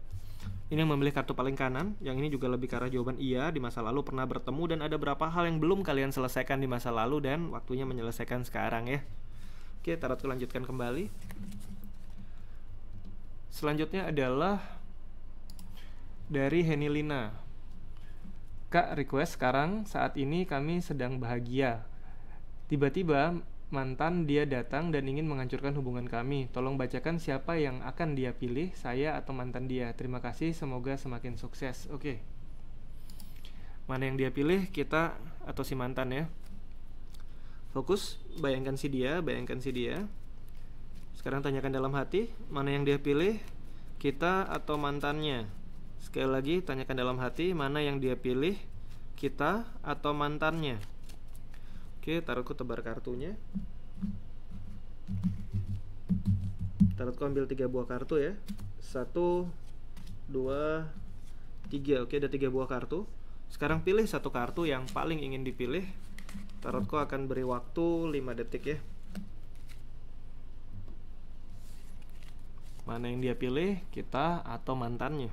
Ini yang memilih kartu paling kanan, yang ini juga lebih ke arah jawaban iya, di masa lalu pernah bertemu dan ada beberapa hal yang belum kalian selesaikan di masa lalu dan waktunya menyelesaikan sekarang ya. Oke, tarotku lanjutkan kembali. Selanjutnya adalah dari Henilina. Kak, request sekarang saat ini kami sedang bahagia. Tiba-tiba mantan dia datang dan ingin menghancurkan hubungan kami. Tolong bacakan siapa yang akan dia pilih, saya atau mantan dia. Terima kasih, semoga semakin sukses. Oke. Mana yang dia pilih, kita atau si mantan ya. Fokus, bayangkan si dia. Sekarang tanyakan dalam hati, mana yang dia pilih, kita atau mantannya. Sekali lagi, tanyakan dalam hati, mana yang dia pilih, kita atau mantannya. Oke, tarotku tebar kartunya. Tarotku ambil 3 buah kartu ya. 1, 2, 3. Oke, ada 3 buah kartu. Sekarang pilih satu kartu yang paling ingin dipilih. Tarotku akan beri waktu 5 detik ya. Mana yang dia pilih, kita atau mantannya.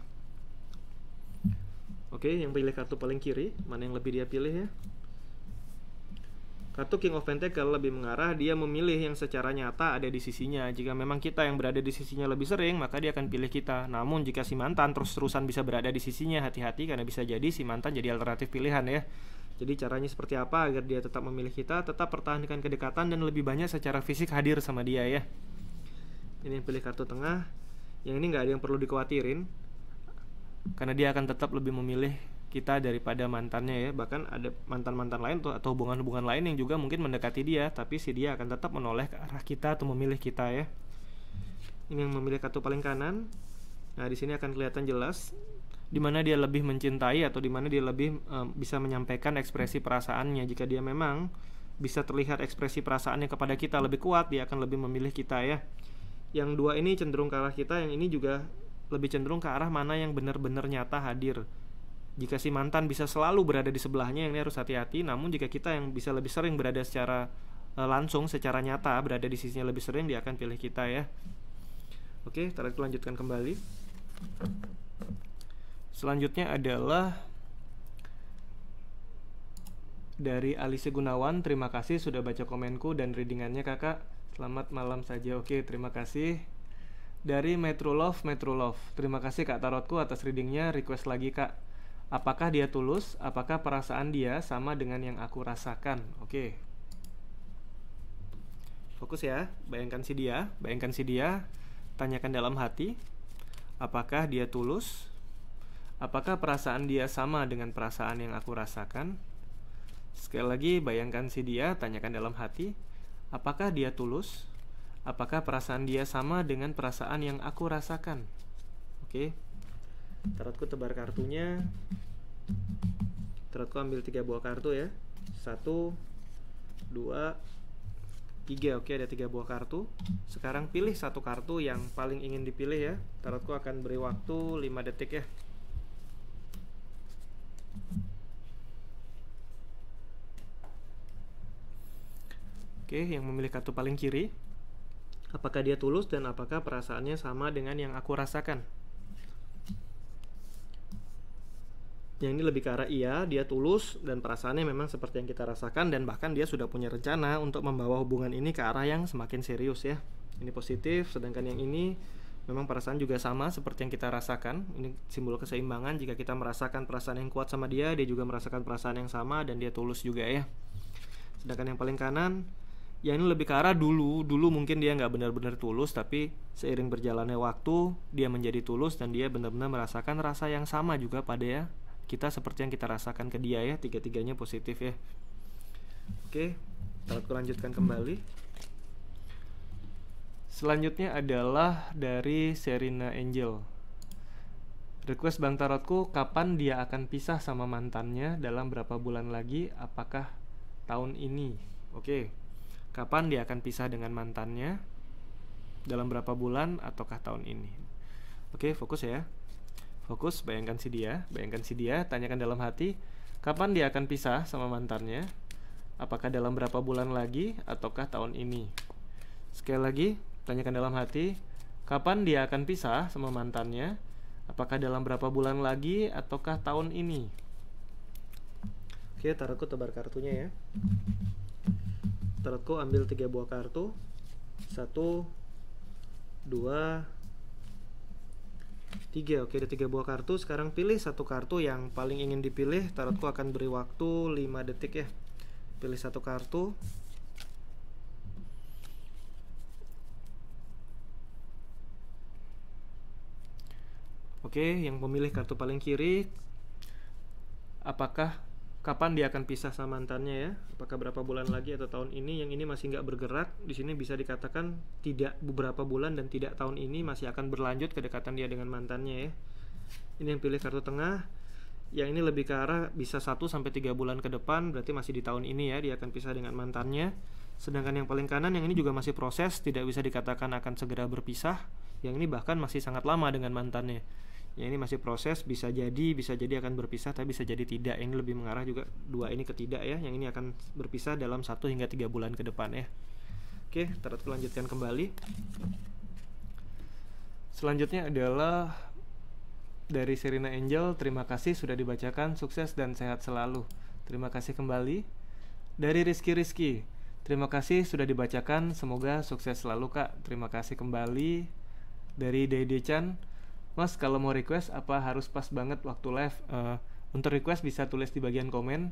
Oke, yang pilih kartu paling kiri, mana yang lebih dia pilih ya. Kartu King of Pentacle lebih mengarah dia memilih yang secara nyata ada di sisinya. Jika memang kita yang berada di sisinya lebih sering, maka dia akan pilih kita. Namun jika si mantan terus-terusan bisa berada di sisinya, hati-hati karena bisa jadi si mantan jadi alternatif pilihan ya. Jadi caranya seperti apa agar dia tetap memilih kita, tetap pertahankan kedekatan dan lebih banyak secara fisik hadir sama dia ya. Ini yang pilih kartu tengah. Yang ini nggak ada yang perlu dikhawatirin, karena dia akan tetap lebih memilih kita daripada mantannya ya. Bahkan ada mantan-mantan lain atau hubungan-hubungan lain yang juga mungkin mendekati dia, tapi si dia akan tetap menoleh ke arah kita atau memilih kita ya. Ini yang memilih kartu paling kanan. Nah, di sini akan kelihatan jelas di mana dia lebih mencintai atau di mana dia lebih bisa menyampaikan ekspresi perasaannya. Jika dia memang bisa terlihat ekspresi perasaannya kepada kita lebih kuat, dia akan lebih memilih kita ya. Yang dua ini cenderung ke arah kita, yang ini juga lebih cenderung ke arah mana yang benar-benar nyata hadir. Jika si mantan bisa selalu berada di sebelahnya, yang ini harus hati-hati. Namun jika kita yang bisa lebih sering berada secara langsung, secara nyata berada di sisinya lebih sering, dia akan pilih kita ya. Oke, kita lanjutkan kembali. Selanjutnya adalah dari Alice Gunawan. Terima kasih sudah baca komenku dan readingannya kakak. Selamat malam saja. Oke, terima kasih. Dari Metro Love. Terima kasih kak tarotku atas readingnya. Request lagi kak. Apakah dia tulus? Apakah perasaan dia sama dengan yang aku rasakan? Oke. Fokus ya. Bayangkan si dia. Tanyakan dalam hati. Apakah dia tulus? Apakah perasaan dia sama dengan perasaan yang aku rasakan? Sekali lagi, bayangkan si dia. Tanyakan dalam hati. Apakah dia tulus? Apakah perasaan dia sama dengan perasaan yang aku rasakan? Oke. Tarotku tebar kartunya. Tarotku ambil 3 buah kartu ya. 1, 2, 3. Oke, ada 3 buah kartu. Sekarang pilih satu kartu yang paling ingin dipilih ya. Tarotku akan beri waktu 5 detik ya. Oke, yang memilih kartu paling kiri. Apakah dia tulus dan apakah perasaannya sama dengan yang aku rasakan? Yang ini lebih ke arah iya, dia tulus dan perasaannya memang seperti yang kita rasakan, dan bahkan dia sudah punya rencana untuk membawa hubungan ini ke arah yang semakin serius ya. Ini positif, sedangkan yang ini memang perasaan juga sama seperti yang kita rasakan. Ini simbol keseimbangan. Jika kita merasakan perasaan yang kuat sama dia, dia juga merasakan perasaan yang sama dan dia tulus juga ya. Sedangkan yang paling kanan, ya ini lebih ke arah dulu mungkin dia nggak benar-benar tulus, tapi seiring berjalannya waktu dia menjadi tulus dan dia benar-benar merasakan rasa yang sama juga pada ya kita seperti yang kita rasakan ke dia ya. Tiga-tiganya positif ya. Oke, tarotku lanjutkan kembali. Selanjutnya adalah dari Serena Angel. Request Bang Tarotku, kapan dia akan pisah sama mantannya, dalam berapa bulan lagi, apakah tahun ini? Oke. Kapan dia akan pisah dengan mantannya, dalam berapa bulan, ataukah tahun ini? Oke, fokus ya. Fokus, bayangkan si dia, tanyakan dalam hati, kapan dia akan pisah sama mantannya? Apakah dalam berapa bulan lagi, ataukah tahun ini? Sekali lagi, tanyakan dalam hati, kapan dia akan pisah sama mantannya? Apakah dalam berapa bulan lagi, ataukah tahun ini? Oke, tarotku tebar kartunya ya. Tarotku ambil 3 buah kartu. 1, 2, 3. Oke, ada 3 buah kartu. Sekarang pilih satu kartu yang paling ingin dipilih. Tarotku akan beri waktu 5 detik ya. Pilih satu kartu. Oke, yang memilih kartu paling kiri, kapan dia akan pisah sama mantannya ya? Apakah berapa bulan lagi atau tahun ini? Yang ini masih nggak bergerak. Di sini bisa dikatakan tidak beberapa bulan dan tidak tahun ini, masih akan berlanjut kedekatan dia dengan mantannya ya. Ini yang pilih kartu tengah. Yang ini lebih ke arah bisa 1-3 bulan ke depan, berarti masih di tahun ini ya, dia akan pisah dengan mantannya. Sedangkan yang paling kanan, yang ini juga masih proses, tidak bisa dikatakan akan segera berpisah. Yang ini bahkan masih sangat lama dengan mantannya. Yang ini masih proses, bisa jadi akan berpisah, tapi bisa jadi tidak. Ini lebih mengarah juga 2 ini ke tidak ya. Yang ini akan berpisah dalam 1-3 bulan ke depan ya. Oke, tarotku lanjutkan kembali. Selanjutnya adalah dari Serena Angel. Terima kasih sudah dibacakan, sukses dan sehat selalu. Terima kasih kembali. Dari Rizky, terima kasih sudah dibacakan, semoga sukses selalu kak. Terima kasih kembali. Dari Dede Chan, Mas kalau mau request apa harus pas banget waktu live? Untuk request bisa tulis di bagian komen.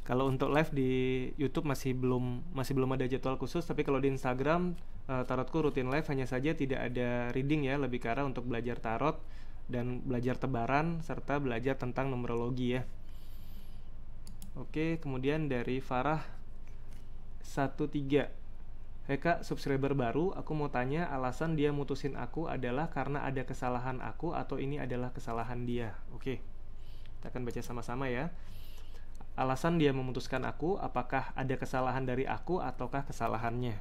Kalau untuk live di YouTube masih belum ada jadwal khusus, tapi kalau di Instagram tarotku rutin live, hanya saja tidak ada reading ya, lebih ke arah untuk belajar tarot dan belajar tebaran serta belajar tentang numerologi ya. Oke, kemudian dari Farah 13. Hei kak, subscriber baru, aku mau tanya, alasan dia mutusin aku adalah karena ada kesalahan aku atau ini adalah kesalahan dia? Oke, kita akan baca sama-sama ya. Alasan dia memutuskan aku, apakah ada kesalahan dari aku ataukah kesalahannya.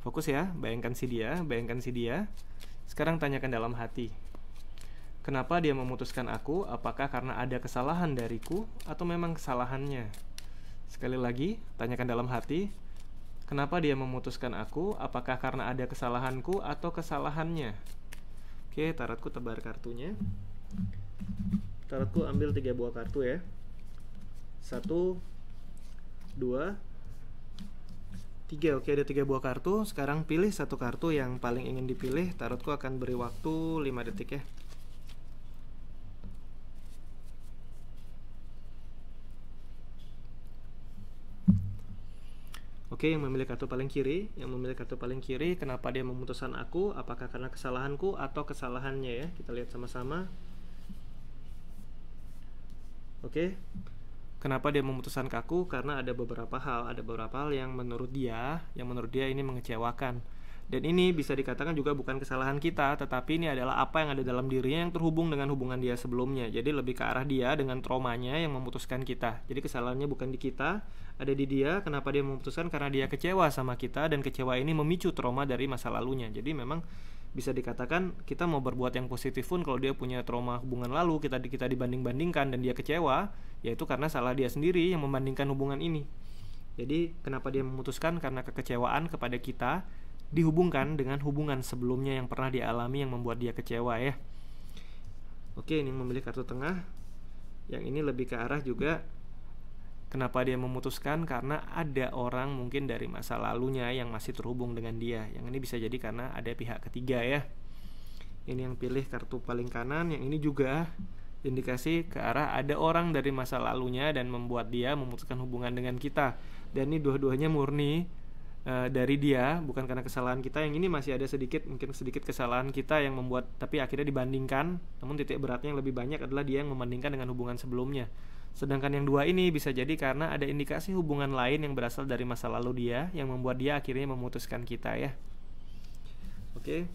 Fokus ya, bayangkan si dia. Sekarang tanyakan dalam hati. Kenapa dia memutuskan aku? Apakah karena ada kesalahan dariku atau memang kesalahannya? Sekali lagi, tanyakan dalam hati. Kenapa dia memutuskan aku? Apakah karena ada kesalahanku atau kesalahannya? Oke, tarotku tebar kartunya. Tarotku ambil 3 buah kartu ya. 1, 2, 3. Oke, ada 3 buah kartu. Sekarang pilih satu kartu yang paling ingin dipilih. Tarotku akan beri waktu 5 detik ya. Oke, yang memilih kartu paling kiri, kenapa dia memutuskan aku? Apakah karena kesalahanku atau kesalahannya ya? Kita lihat sama-sama. Oke. Kenapa dia memutuskan aku? Karena ada beberapa hal yang menurut dia ini mengecewakan. Dan ini bisa dikatakan juga bukan kesalahan kita, tetapi ini adalah apa yang ada dalam dirinya yang terhubung dengan hubungan dia sebelumnya. Jadi lebih ke arah dia dengan traumanya yang memutuskan kita. Jadi kesalahannya bukan di kita, ada di dia. Kenapa dia memutuskan? Karena dia kecewa sama kita, dan kecewa ini memicu trauma dari masa lalunya. Jadi memang bisa dikatakan kita mau berbuat yang positif pun kalau dia punya trauma hubungan lalu, kita dibanding-bandingkan dan dia kecewa, yaitu karena salah dia sendiri yang membandingkan hubungan ini. Jadi kenapa dia memutuskan? Karena kekecewaan kepada kita dihubungkan dengan hubungan sebelumnya yang pernah dialami yang membuat dia kecewa ya. Oke, ini memilih kartu tengah. Yang ini lebih ke arah juga kenapa dia memutuskan? Karena ada orang mungkin dari masa lalunya yang masih terhubung dengan dia. Yang ini bisa jadi karena ada pihak ketiga ya. Ini yang pilih kartu paling kanan. Yang ini juga indikasi ke arah ada orang dari masa lalunya dan membuat dia memutuskan hubungan dengan kita. Dan ini dua-duanya murni dari dia, bukan karena kesalahan kita. Yang ini masih ada mungkin sedikit kesalahan kita yang membuat, tapi akhirnya dibandingkan. Namun titik beratnya yang lebih banyak adalah dia yang membandingkan dengan hubungan sebelumnya. Sedangkan yang dua ini bisa jadi karena ada indikasi hubungan lain yang berasal dari masa lalu dia yang membuat dia akhirnya memutuskan kita ya. Oke,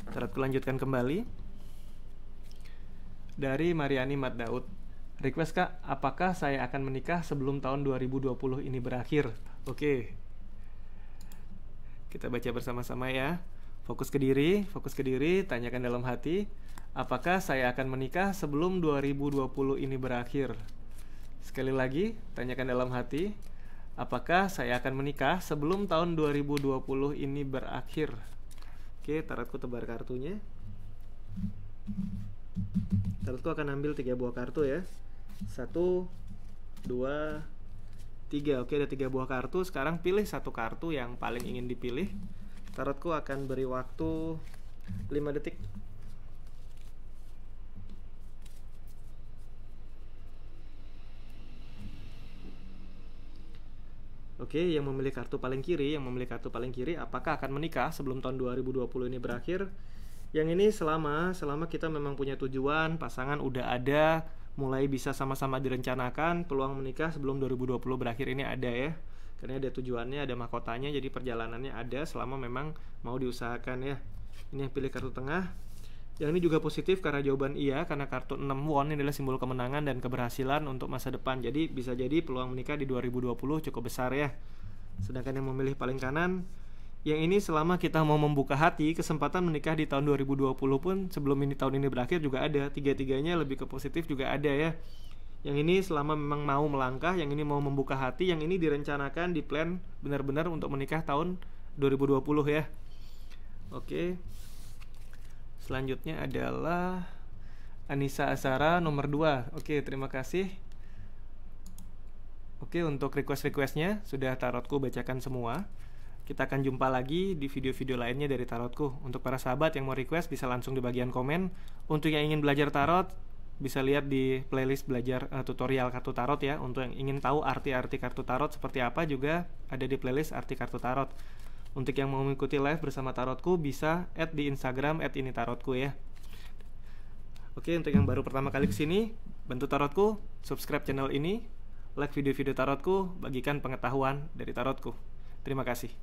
tarotku lanjutkan kembali. Dari Mariani Mat Daud. Request Kak, apakah saya akan menikah sebelum tahun 2020 ini berakhir? Oke. Kita baca bersama-sama ya. Fokus ke diri, tanyakan dalam hati, apakah saya akan menikah sebelum 2020 ini berakhir? Sekali lagi, tanyakan dalam hati, apakah saya akan menikah sebelum tahun 2020 ini berakhir? Oke, tarotku tebar kartunya. Tarotku akan ambil 3 buah kartu ya. 1, 2, 3. Oke, ada 3 buah kartu. Sekarang pilih satu kartu yang paling ingin dipilih. Tarotku akan beri waktu 5 detik. Oke, yang memilih kartu paling kiri, apakah akan menikah sebelum tahun 2020 ini berakhir? Yang ini selama kita memang punya tujuan, pasangan udah ada, mulai bisa sama-sama direncanakan, peluang menikah sebelum 2020 berakhir ini ada ya. Karena ada tujuannya, ada mahkotanya, jadi perjalanannya ada selama memang mau diusahakan ya. Ini yang pilih kartu tengah. Yang ini juga positif karena jawaban iya, karena kartu 6 won ini adalah simbol kemenangan dan keberhasilan untuk masa depan. Jadi bisa jadi peluang menikah di 2020 cukup besar ya. Sedangkan yang memilih paling kanan, yang ini selama kita mau membuka hati, kesempatan menikah di tahun 2020 pun sebelum tahun ini berakhir juga ada. Tiga-tiganya lebih ke positif juga ada ya. Yang ini selama memang mau melangkah, yang ini mau membuka hati, yang ini direncanakan, diplan benar-benar untuk menikah tahun 2020 ya. Oke. Selanjutnya adalah Anissa Azara nomor 2. Oke, terima kasih. Oke, untuk request-requestnya sudah tarotku bacakan semua. Kita akan jumpa lagi di video-video lainnya dari tarotku. Untuk para sahabat yang mau request bisa langsung di bagian komen. Untuk yang ingin belajar tarot bisa lihat di playlist belajar tutorial kartu tarot ya. Untuk yang ingin tahu arti-arti kartu tarot seperti apa juga ada di playlist arti kartu tarot. Untuk yang mau mengikuti live bersama tarotku bisa add di Instagram @initarotku ya. Oke, untuk yang baru pertama kali kesini, bantu tarotku, subscribe channel ini, like video-video tarotku, bagikan pengetahuan dari tarotku. Terima kasih.